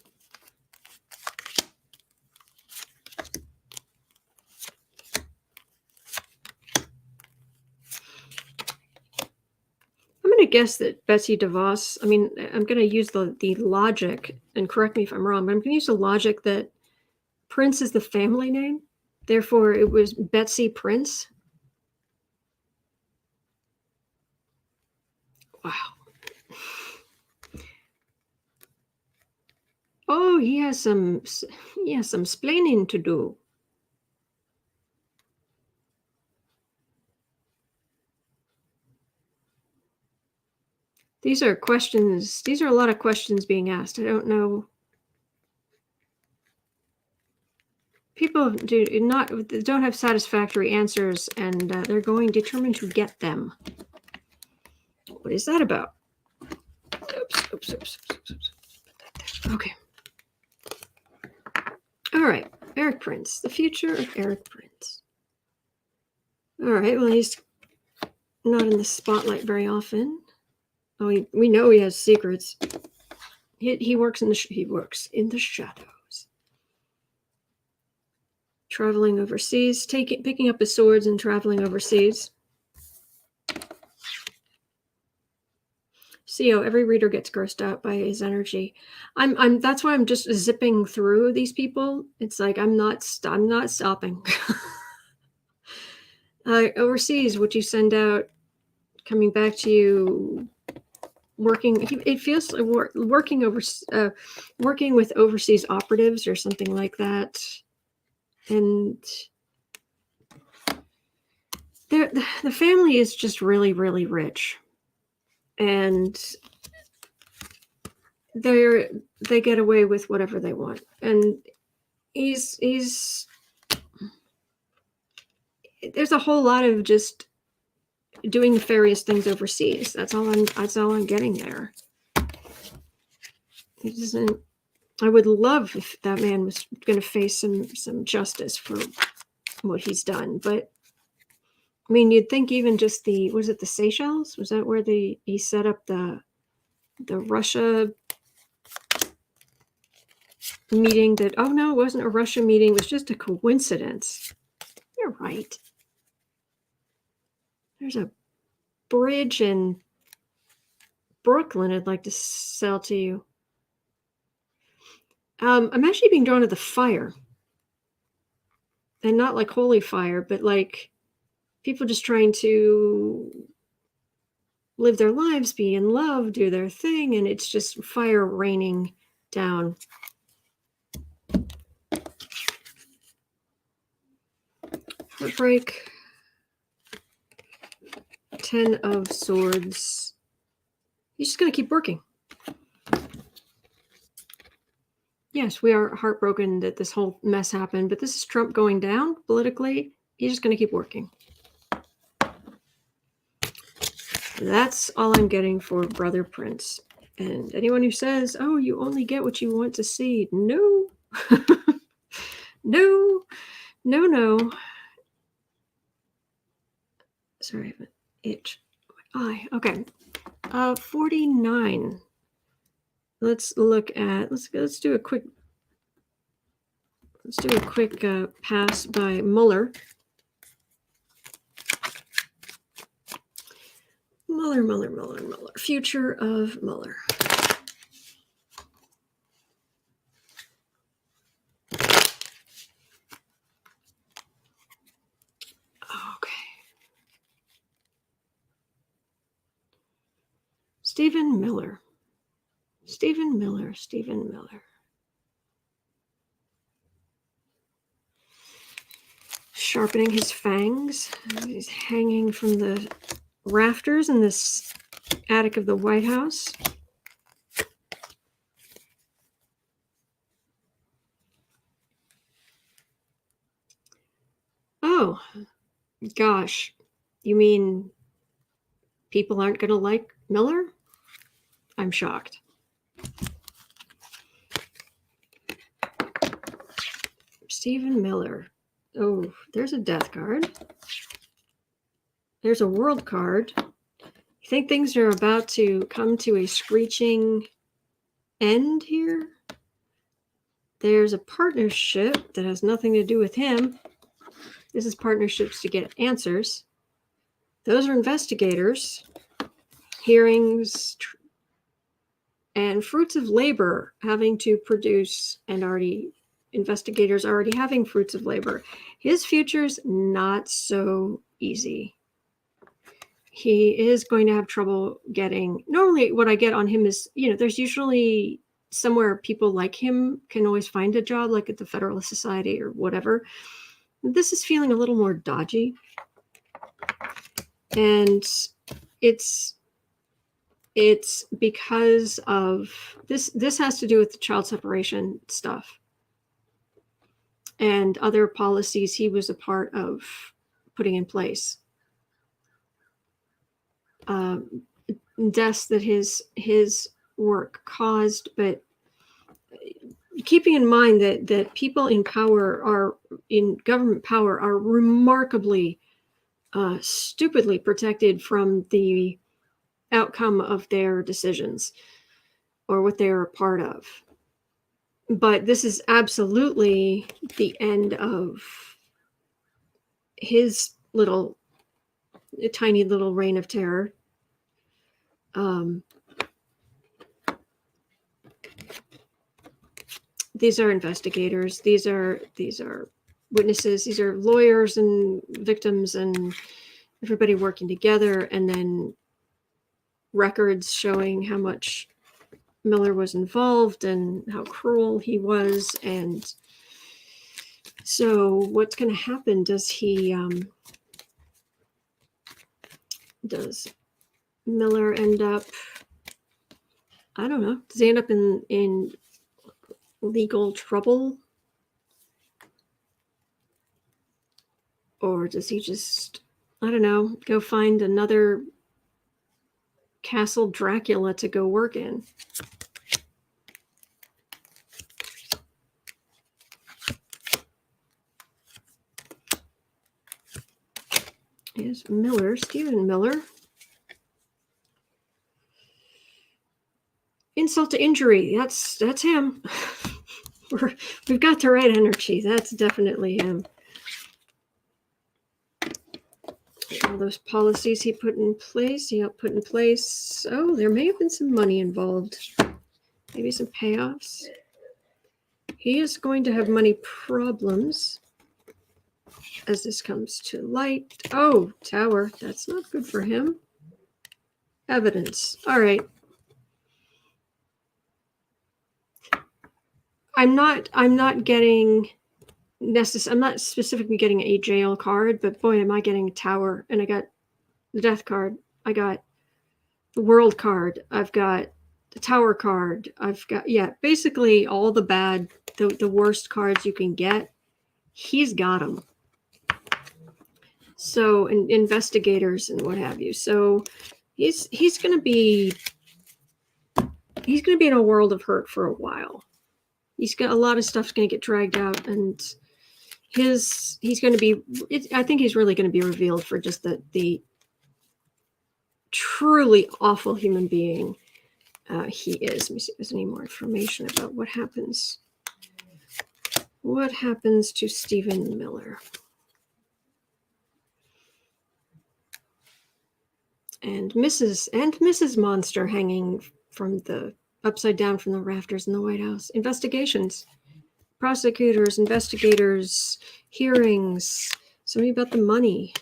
I'm going to guess that Betsy DeVos, I'm going to use the logic, and correct me if I'm wrong, but I'm going to use the logic that Prince is the family name. Therefore, it was Betsy Prince. Wow. Oh, he has some splaining to do. These are questions. These are a lot of questions being asked. I don't know. People don't have satisfactory answers, and they're determined to get them. What is that about? Oops. Okay. All right. Eric Prince. The future of Eric Prince. All right. Well, he's not in the spotlight very often. Oh, we know he has secrets. He works in the shadows. Traveling overseas, picking up his swords and traveling overseas. See how every reader gets grossed out by his energy. That's why I'm just zipping through these people. It's like I'm not stopping. Overseas, what you send out, coming back to you, working. It feels like working with overseas operatives or something like that, and the family is just really, really rich. And they get away with whatever they want, and he's there's a whole lot of just doing nefarious things overseas. That's all I'm getting there. It doesn't. I would love if that man was going to face some justice for what he's done, but I mean, you'd think even just the Seychelles? Was that where he set up the Russia meeting? Oh no, it wasn't a Russia meeting. It was just a coincidence. You're right. There's a bridge in Brooklyn I'd like to sell to you. I'm actually being drawn to the fire. And not like holy fire, but like people just trying to live their lives, be in love, do their thing, and it's just fire raining down. Heartbreak. 10 of Swords. He's just going to keep working. Yes, we are heartbroken that this whole mess happened, but this is Trump going down politically. He's just going to keep working. That's all I'm getting for Brother Prince. And anyone who says, oh, you only get what you want to see. No. No. Sorry, I have an itch. My eye. Okay. 49. Let's do a quick pass by Mueller. Mueller. Future of Mueller. Okay. Stephen Miller. Sharpening his fangs. He's hanging from the rafters in this attic of the White House. Oh, gosh. You mean people aren't going to like Miller? I'm shocked. Stephen Miller. Oh, there's a death card. There's a world card. You think things are about to come to a screeching end here? There's a partnership that has nothing to do with him. This is partnerships to get answers. Those are investigators, hearings, and fruits of labor having to produce, and investigators already having fruits of labor. His future's not so easy. He is going to have trouble getting. Normally, what I get on him is, there's usually somewhere people like him can always find a job, like at the Federalist Society or whatever. This is feeling a little more dodgy. And it's because of this has to do with the child separation stuff and other policies he was a part of putting in place. Deaths that his work caused, but keeping in mind that people in power in government power are remarkably stupidly protected from the outcome of their decisions or what they're a part of. But this is absolutely the end of his tiny little reign of terror. These are investigators. These are witnesses. These are lawyers and victims and everybody working together, and then records showing how much Miller was involved and how cruel he was. And so what's going to happen? Does Miller end up, I don't know, does he end up in legal trouble? Or does he just, I don't know, go find another Castle Dracula to go work in? Here's Miller, Stephen Miller. Insult to injury, that's him. We've got the right energy. That's definitely him. All those policies he put in place, Oh, there may have been some money involved. Maybe some payoffs. He is going to have money problems as this comes to light. Oh, Tower. That's not good for him. Evidence. All right. I'm not getting I'm not specifically getting a jail card, but boy, am I getting a Tower. And I got the death card. I got the world card. I've got the Tower card. I've got, basically all the bad, the worst cards you can get. He's got them. So, and investigators and what have you. So he's going to be in a world of hurt for a while. He's got a lot of stuff's going to get dragged out, and he's going to be, I think he's really going to be revealed for just the truly awful human being he is. Let me see if there's any more information about what happens. What happens to Stephen Miller? And Mrs. Monster hanging from the upside down from the rafters in the White House. Investigations, prosecutors, investigators, hearings, something about the money.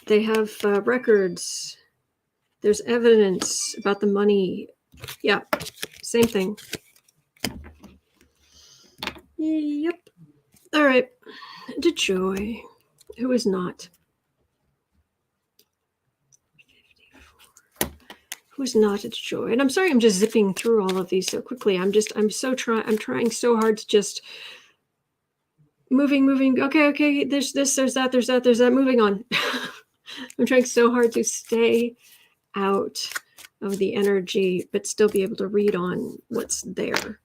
They have records. There's evidence about the money. Yeah, same thing. Yep. All right. DeJoy, who is not. Who's not a DeJoy? And I'm sorry, I'm just zipping through all of these so quickly. I'm trying so hard to just moving. Okay. There's this, there's that. Moving on. I'm trying so hard to stay out of the energy, but still be able to read on what's there.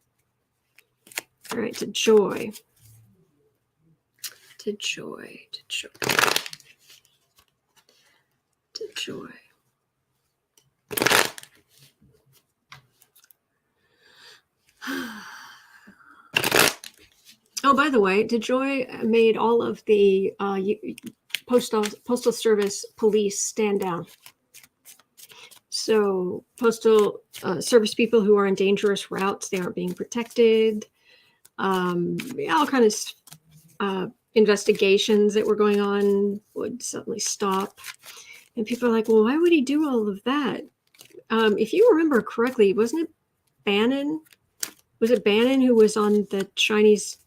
All right, DeJoy. Oh, by the way, DeJoy made all of the Postal Service police stand down. So Postal Service people who are on dangerous routes, they aren't being protected. All kinds of investigations that were going on would suddenly stop. And people are like, well, why would he do all of that? If you remember correctly, wasn't it Bannon? Was it Bannon who was on the Chinese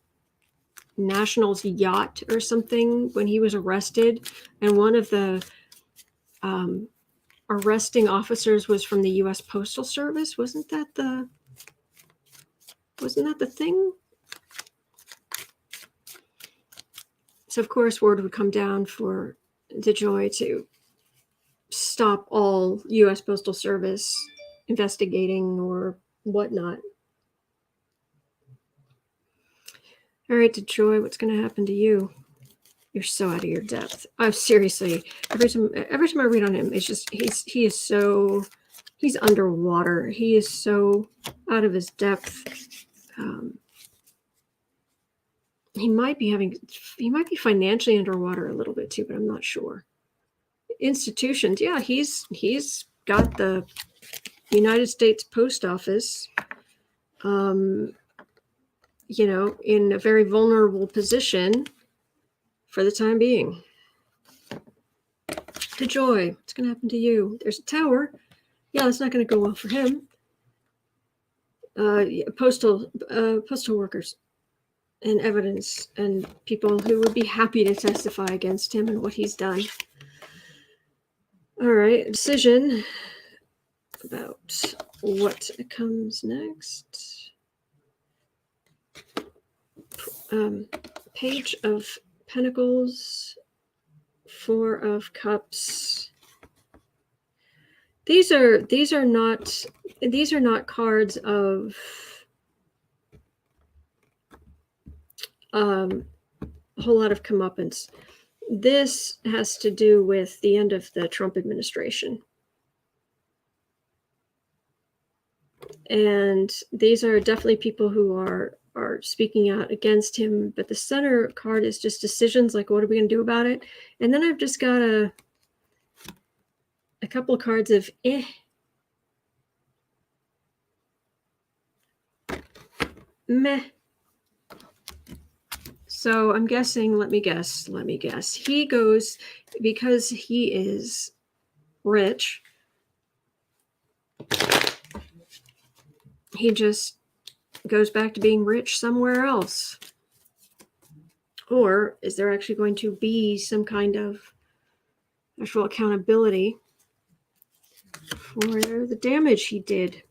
national's yacht or something when he was arrested? And one of the arresting officers was from the U.S. Postal Service. Wasn't that the thing? So of course word would come down for DeJoy to stop all U.S. Postal Service investigating or whatnot. All right, DeJoy, what's going to happen to you? You're so out of your depth. Oh, seriously. Every time I read on him, it's just he's underwater. He is so out of his depth. He might be financially underwater a little bit too, but I'm not sure. Institutions, yeah, he's got the United States Post Office, in a very vulnerable position for the time being. DeJoy, what's going to happen to you? There's a tower. Yeah, that's not going to go well for him. Postal workers and evidence and people who would be happy to testify against him and what he's done. All right, decision about what comes next. Page of Pentacles, Four of Cups. These are not cards of a whole lot of comeuppance. This has to do with the end of the Trump administration. And these are definitely people who are speaking out against him. But the center card is just decisions, like what are we going to do about it? And then I've just got a couple of cards of meh. So I'm guessing, let me guess. He goes, because he is rich, he just goes back to being rich somewhere else. Or is there actually going to be some kind of actual accountability for the damage he did?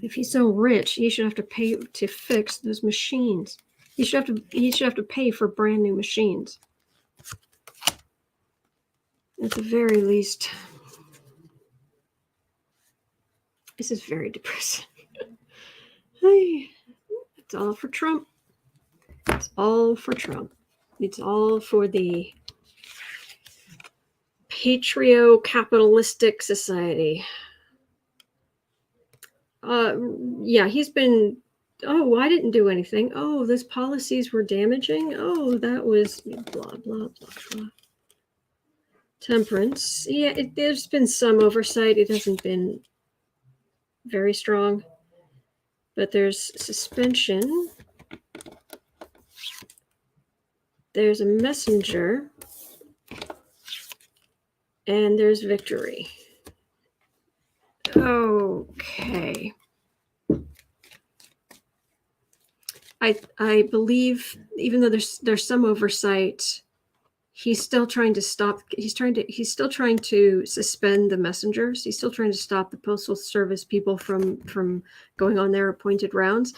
If he's so rich, he should have to pay to fix those machines. He should have to pay for brand new machines. At the very least. This is very depressing. It's all for Trump. It's all for Trump. It's all for the patrio-capitalistic society. Yeah, he's been, I didn't do anything. Oh, those policies were damaging. Oh, that was blah, blah, blah, blah. Temperance. Yeah, there's been some oversight. It hasn't been very strong. But there's suspension. There's a messenger. And there's victory. Okay. I believe, even though there's some oversight, he's still trying to stop. He's still trying to suspend the messengers. He's still trying to stop the Postal Service people from going on their appointed rounds.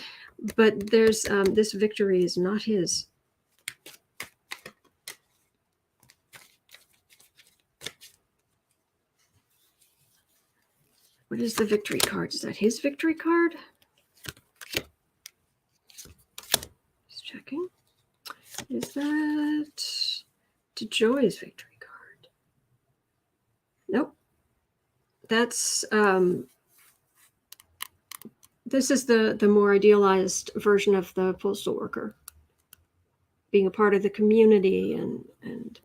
But there's this victory is not his. What is the victory card? Is that his victory card? Just checking. Is that DeJoy's victory card? Nope. That's this is the more idealized version of the postal worker, being a part of the community and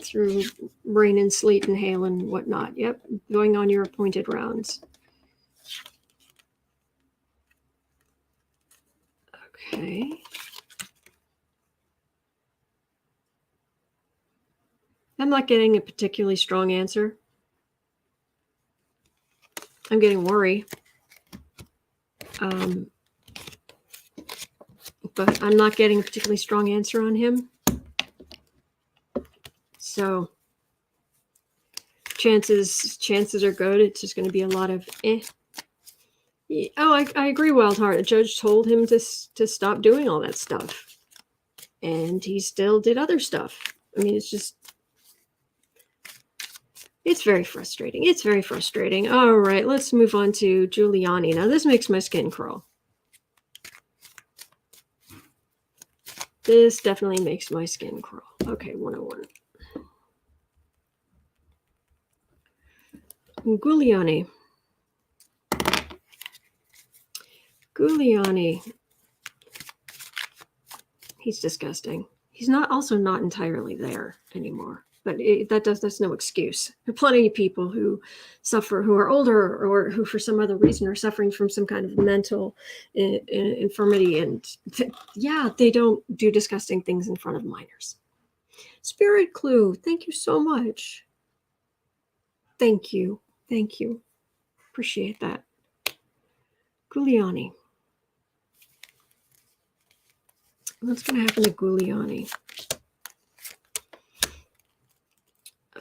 through rain and sleet and hail and whatnot. Yep, going on your appointed rounds. Okay. I'm not getting a particularly strong answer. I'm getting worry. But I'm not getting a particularly strong answer on him. So chances are good. It's just going to be a lot of eh. Oh, I agree, Wildheart. A judge told him to stop doing all that stuff. And he still did other stuff. I mean, it's very frustrating. It's very frustrating. All right, let's move on to Giuliani. Now, this makes my skin crawl. This definitely makes my skin crawl. Okay, 101. Giuliani. He's disgusting. He's also not entirely there anymore. But that's no excuse. There are plenty of people who suffer, who are older, or who for some other reason are suffering from some kind of mental infirmity. And they don't do disgusting things in front of minors. Spirit Clue, thank you so much. Thank you. Appreciate that. Giuliani. What's going to happen to Giuliani?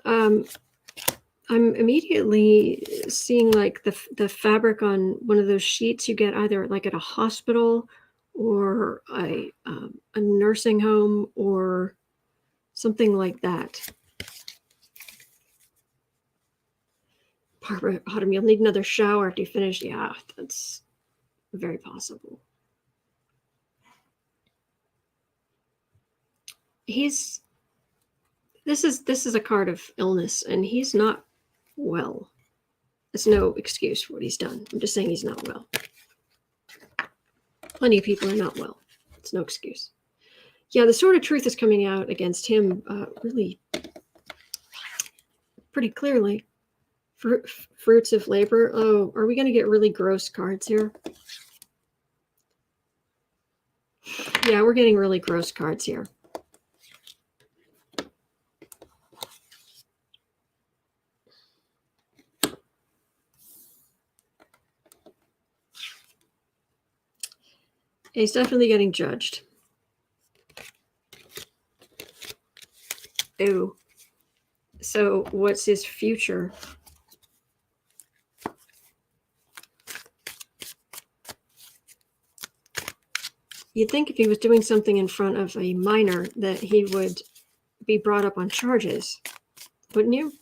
I'm immediately seeing like the fabric on one of those sheets you get either like at a hospital or a nursing home or something like that. Barbara Autumn, you'll need another shower after you finish. Yeah, that's very possible. This is a card of illness, and he's not well. There's no excuse for what he's done. I'm just saying he's not well. Plenty of people are not well. It's no excuse. Yeah, the sword of truth is coming out against him really pretty clearly. Fruits of labor. Oh, are we going to get really gross cards here? Yeah, we're getting really gross cards here. He's definitely getting judged. Ew. So what's his future? You'd think if he was doing something in front of a minor that he would be brought up on charges, wouldn't you?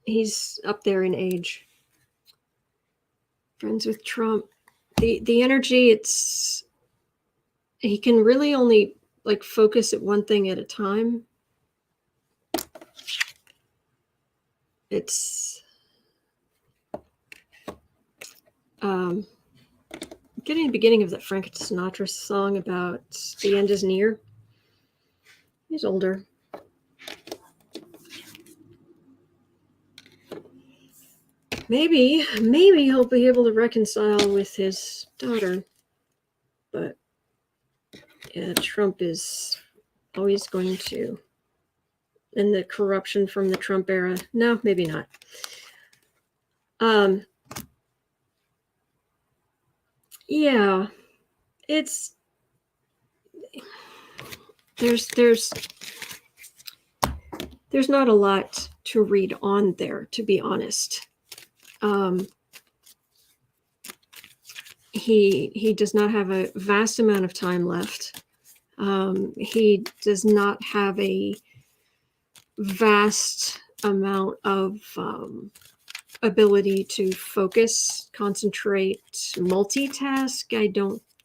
He's up there in age. Friends with Trump. The energy, he can really only like focus at one thing at a time. It's getting the beginning of that Frank Sinatra song about the end is near. He's older. Maybe he'll be able to reconcile with his daughter. But yeah, Trump is always going to. And the corruption from the Trump era. No, maybe not. Yeah, there's not a lot to read on there, to be honest. He does not have a vast amount of time left. He does not have a vast amount of ability to focus, concentrate, multitask. I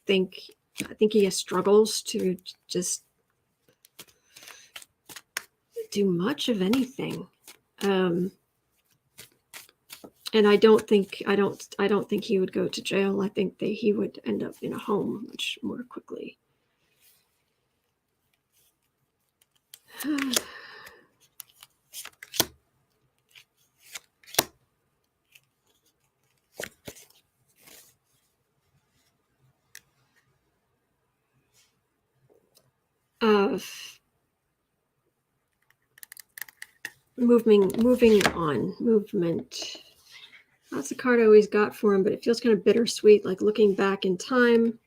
think he has struggles to just do much of anything. And I don't think he would go to jail. I think that he would end up in a home much more quickly. moving on, movement. That's the card I always got for him, but it feels kind of bittersweet, like looking back in time.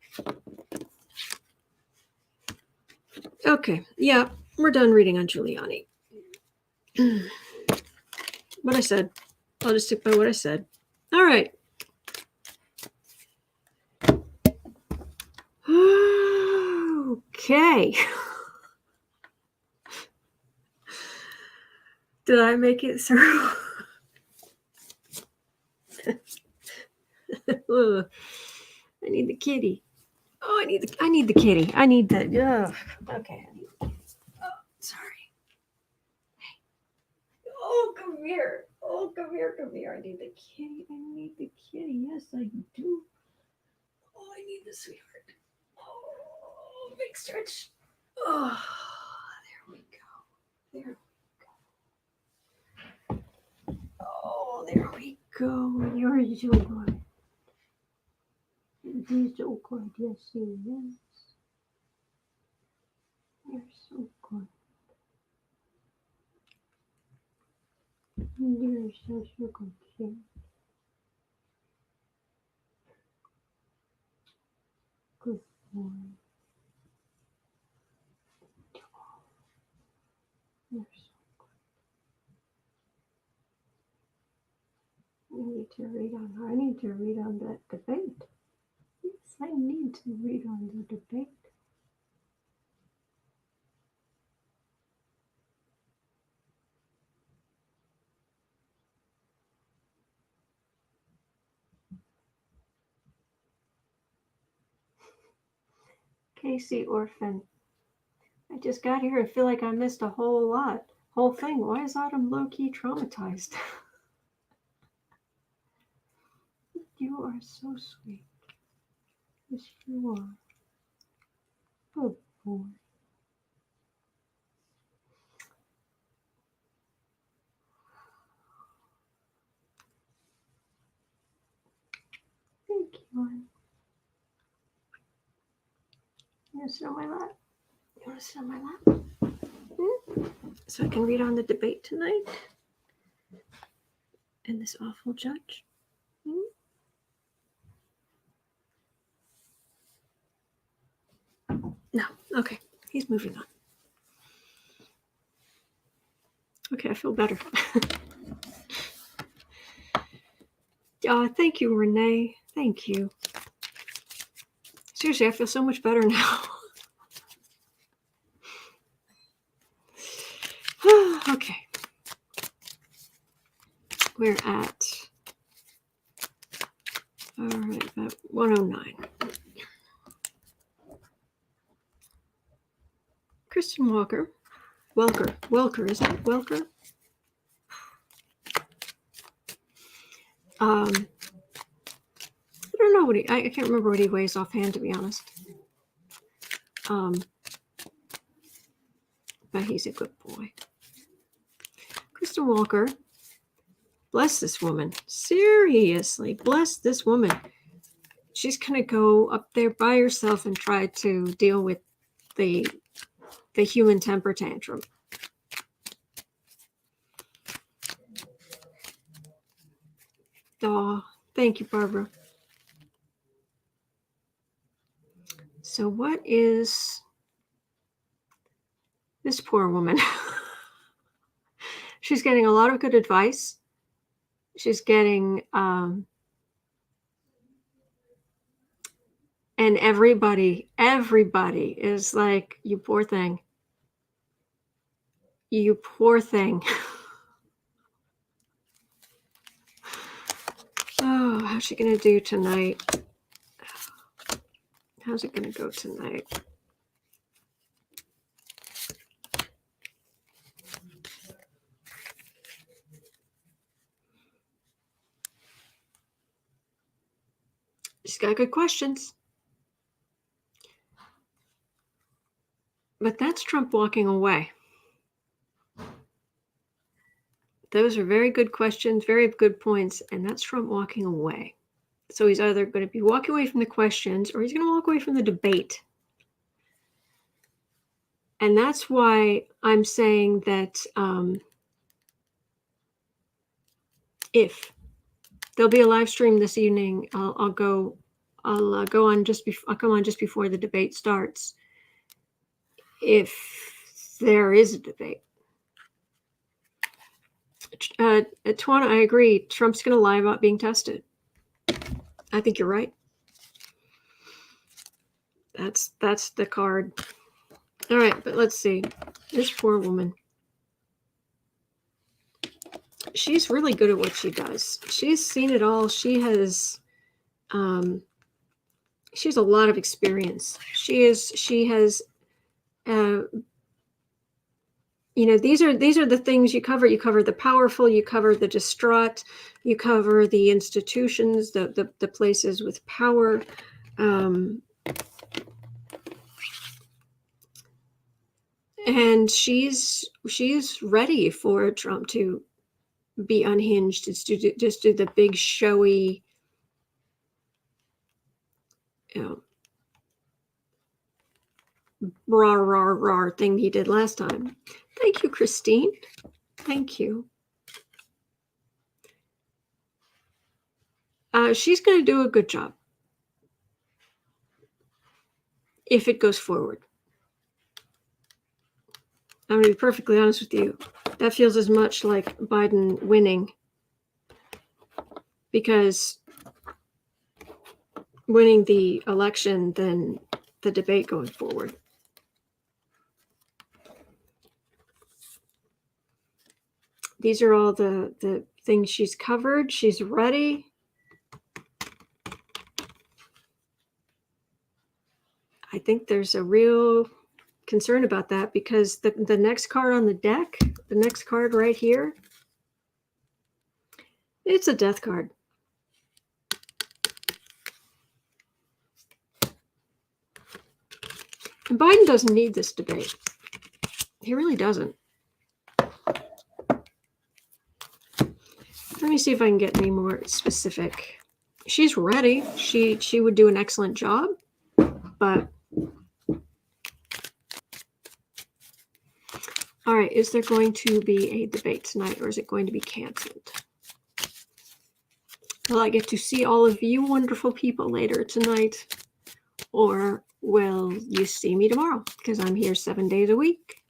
Okay, yeah, we're done reading on Giuliani. What I said. I'll just stick by what I said. All right. Okay. Did I make it through? I need the kitty. Oh, I need the kitty. I need the. Okay. I need the kitty. Oh, sorry. Hey. Oh, come here. Oh, come here. Come here. I need the kitty. I need the kitty. Yes, I do. Oh, I need the sweetheart. Oh, big stretch. Oh, there we go. There we go. Oh, there we go. You're so good. He's so good. Yes, he is. You're so good. You're so good, kid. Good boy. You're so good. I need to read on her. I need to read on that debate. Yes, I need to read on the debate. Casey Orphan. I just got here and feel like I missed a whole thing. Why is Autumn low-key traumatized? You are so sweet. Yes, you are. Good boy. Thank you. You want to sit on my lap? You want to sit on my lap? So I can read on the debate tonight? And this awful judge? No. Okay. He's moving on. Okay, I feel better. Thank you, Renee. Thank you. Seriously, I feel so much better now. Okay. We're at, all right, about 109. Kristen Welker, isn't it? Welker? I don't know what I can't remember what he weighs offhand, to be honest. But he's a good boy. Kristen Welker, bless this woman. Seriously, bless this woman. She's going to go up there by herself and try to deal with the human temper tantrum. Oh, thank you, Barbara. So what is this poor woman? She's getting a lot of good advice. She's getting, and everybody is like, you poor thing. You poor thing. Oh, how's she going to do tonight? How's it going to go tonight? She's got good questions. But that's Trump walking away. Those are very good questions, very good points, and that's Trump walking away. So he's either going to be walking away from the questions or he's going to walk away from the debate. And that's why I'm saying that if there'll be a live stream this evening, I'll go on just before. I'll come on just before the debate starts. If there is a debate, Tawana, I agree. Trump's going to lie about being tested. I think you're right. That's the card. All right, but let's see. This poor woman. She's really good at what she does. She's seen it all. She has a lot of experience. She has these are the things you cover. You cover the powerful, you cover the distraught, you cover the institutions, the places with power. And she's ready for Trump to be unhinged, just do the big showy, rah rah rah thing he did last time. Thank you, Christine. Thank you. She's going to do a good job if it goes forward. I'm going to be perfectly honest with you. That feels as much like Biden winning, because winning the election than the debate going forward. These are all the things she's covered. She's ready. I think there's a real concern about that, because the next card on the deck, the next card right here, it's a death card. And Biden doesn't need this debate. He really doesn't. Let me see if I can get any more specific. She's ready. She would do an excellent job, but all right, is there going to be a debate tonight, or is it going to be canceled? Will I get to see all of you wonderful people later tonight, or will you see me tomorrow? Because I'm here 7 days a week.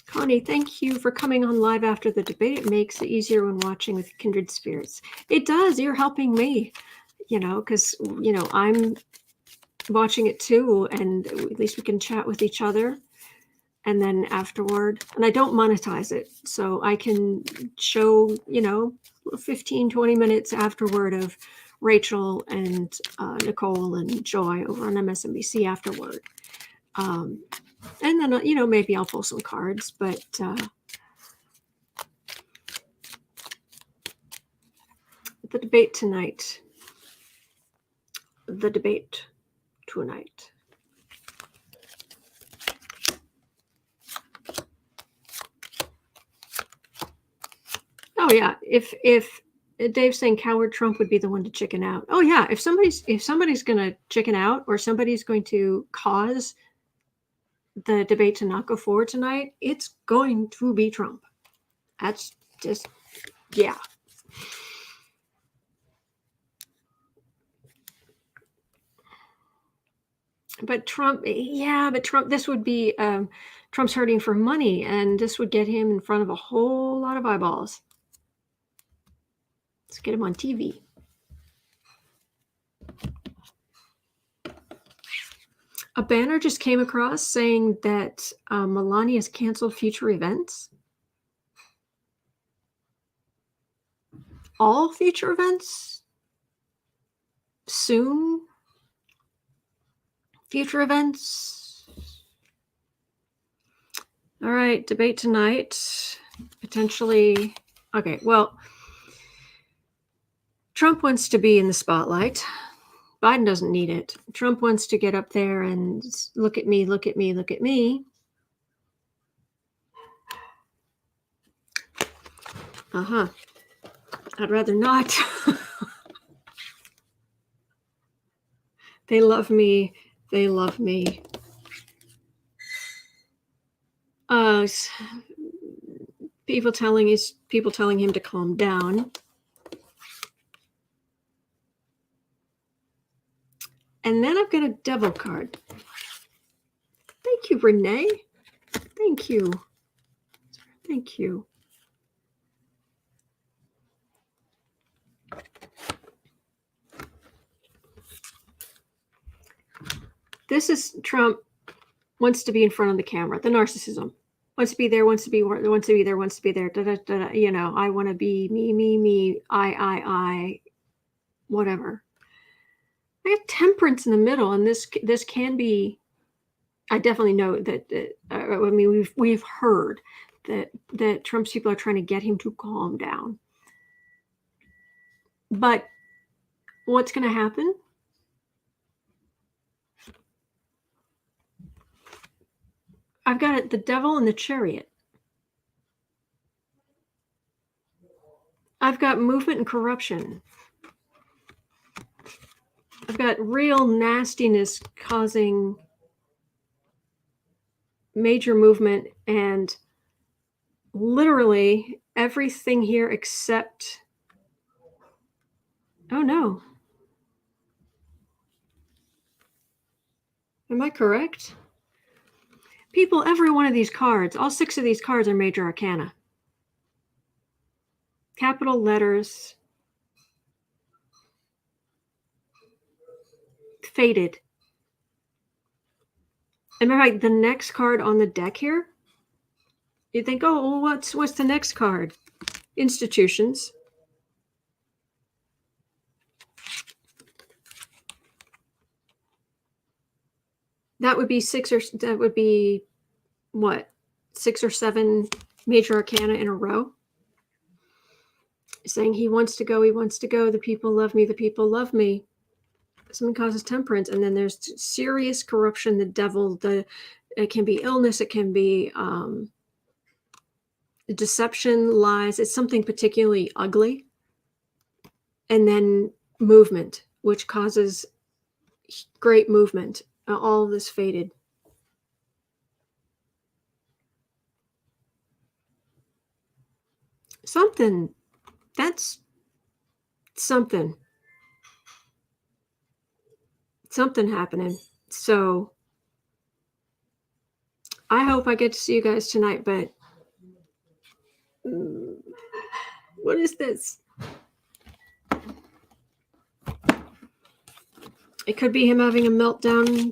Connie, thank you for coming on live after the debate. It makes it easier when watching with kindred spirits. It does. You're helping me, because, I'm watching it too, and at least we can chat with each other. And then afterward, and I don't monetize it, so I can show, 15, 20 minutes afterward of Rachel and Nicole and Joy over on MSNBC afterward. And then, maybe I'll pull some cards, but the debate tonight. The debate tonight. Oh yeah, if Dave's saying coward Trump would be the one to chicken out. Oh yeah, if somebody's going to chicken out, or somebody's going to cause the debate to not go forward tonight, it's going to be Trump. That's just, yeah. But Trump, this would be, Trump's hurting for money, and this would get him in front of a whole lot of eyeballs. Let's get him on TV. A banner just came across saying that Melania has canceled future events. All future events? Soon? Future events? All right, debate tonight. Potentially. Okay, well, Trump wants to be in the spotlight. Biden doesn't need it. Trump wants to get up there and look at me, look at me, look at me. Uh-huh. I'd rather not. They love me. They love me. People telling him to calm down. And then I've got a devil card. Thank you, Renee. Thank you. Thank you. This is Trump wants to be in front of the camera. The narcissism. Wants to be there, wants to be there, wants to be there. Da, da, da, da, you know, I want to be me, I, whatever. I have temperance in the middle, and this can be. I definitely know that. I mean, we've heard that Trump's people are trying to get him to calm down. But what's going to happen? I've got it, the devil and the chariot. I've got movement and corruption. I've got real nastiness causing major movement, and literally everything here except, oh no. Am I correct? People, every one of these cards, all 6 of these cards are major arcana. Capital letters. Faded. And remember, like, the next card on the deck here, you think, oh, well, what's the next card? Institutions. That would be 6 or 7 major arcana in a row. Saying he wants to go, the people love me, the people love me. Something causes temperance, and then there's serious corruption, the devil, it can be illness, it can be deception, lies, it's something particularly ugly. And then movement, which causes great movement. All of this faded. Something. That's something. Something happening. So I hope I get to see you guys tonight, but what is this? It could be him having a meltdown.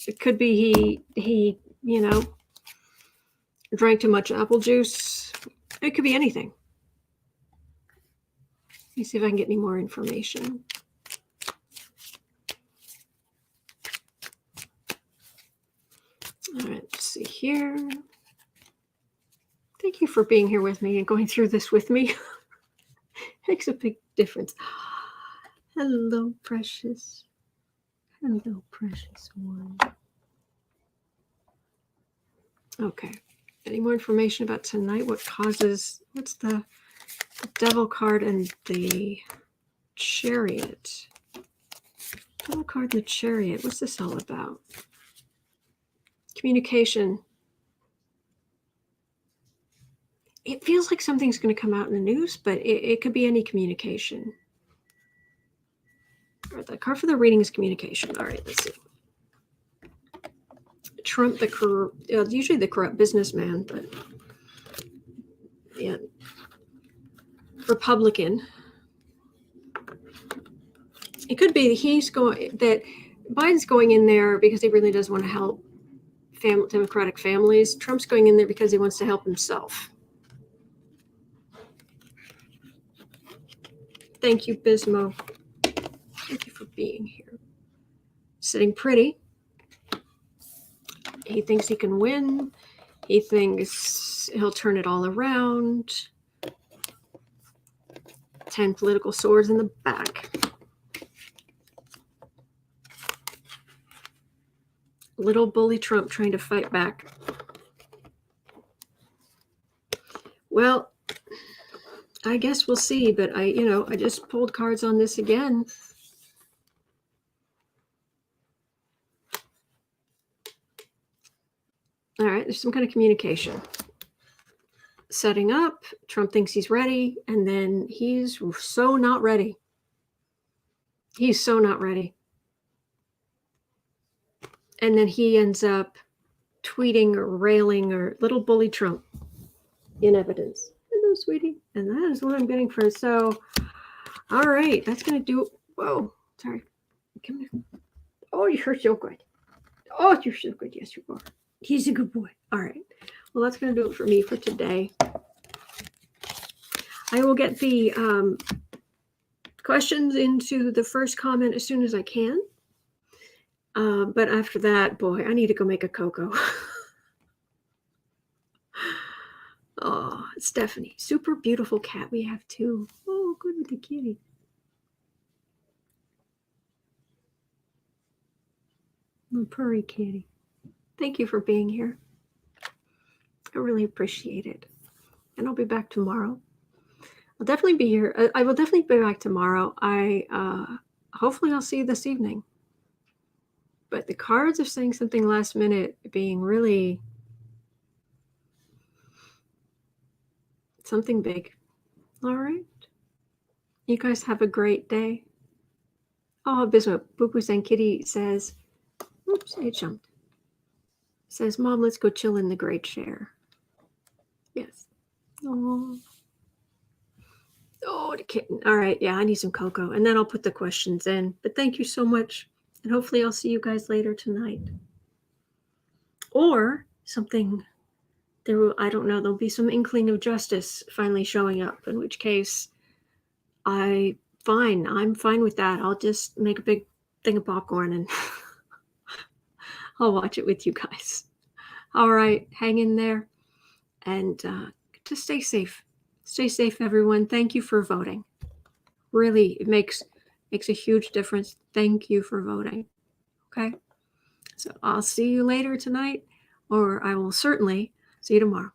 It could be he drank too much apple juice. It could be anything. Let me see if I can get any more information. All right, let's see here. Thank you for being here with me and going through this with me. Makes a big difference. Hello, precious. Hello, precious one. Okay. Any more information about tonight? What's the devil card and the chariot? Devil card and the chariot. What's this all about? Communication. It feels like something's going to come out in the news, but it could be any communication. All right, the card for the reading is communication. All right, let's see. Trump, usually the corrupt businessman, but yeah, Republican. It could be that Biden's going in there because he really does want to help Democratic families. Trump's going in there because he wants to help himself. Thank you, Bismo. Thank you for being here. Sitting pretty. He thinks he can win. He thinks he'll turn it all around. 10 political swords in the back. Little bully Trump trying to fight back. Well, I guess we'll see, but I just pulled cards on this again. All right, there's some kind of communication. Setting up, Trump thinks he's ready, and then he's so not ready. He's so not ready. And then he ends up tweeting or railing or little bully Trump in evidence. Hello, sweetie. And that is what I'm getting for it. So, all right, that's going to do it. Whoa, sorry. Come here. Oh, you're so good. Oh, you're so good. Yes, you are. He's a good boy. All right. Well, that's going to do it for me for today. I will get the questions into the first comment as soon as I can. But after that, boy, I need to go make a cocoa. Oh, Stephanie, super beautiful cat we have too. Oh, good with the kitty. Little purry kitty. Thank you for being here. I really appreciate it. And I'll be back tomorrow. I'll definitely be here. I will definitely be back tomorrow. Hopefully I'll see you this evening. But the cards are saying something last minute, being really something big. All right. You guys have a great day. Oh, Bismuth. Boo Sang Kitty says, oops, it jumped. Says, Mom, let's go chill in the great chair. Yes. Oh, the kitten. All right. Yeah, I need some cocoa. And then I'll put the questions in. But thank you so much. And hopefully I'll see you guys later tonight. Or something, I don't know, there'll be some inkling of justice finally showing up, in which case I'm fine with that. I'll just make a big thing of popcorn and I'll watch it with you guys. All right, hang in there and just stay safe. Stay safe, everyone. Thank you for voting. Really, it makes a huge difference. Thank you for voting. Okay, so I'll see you later tonight, or I will certainly see you tomorrow.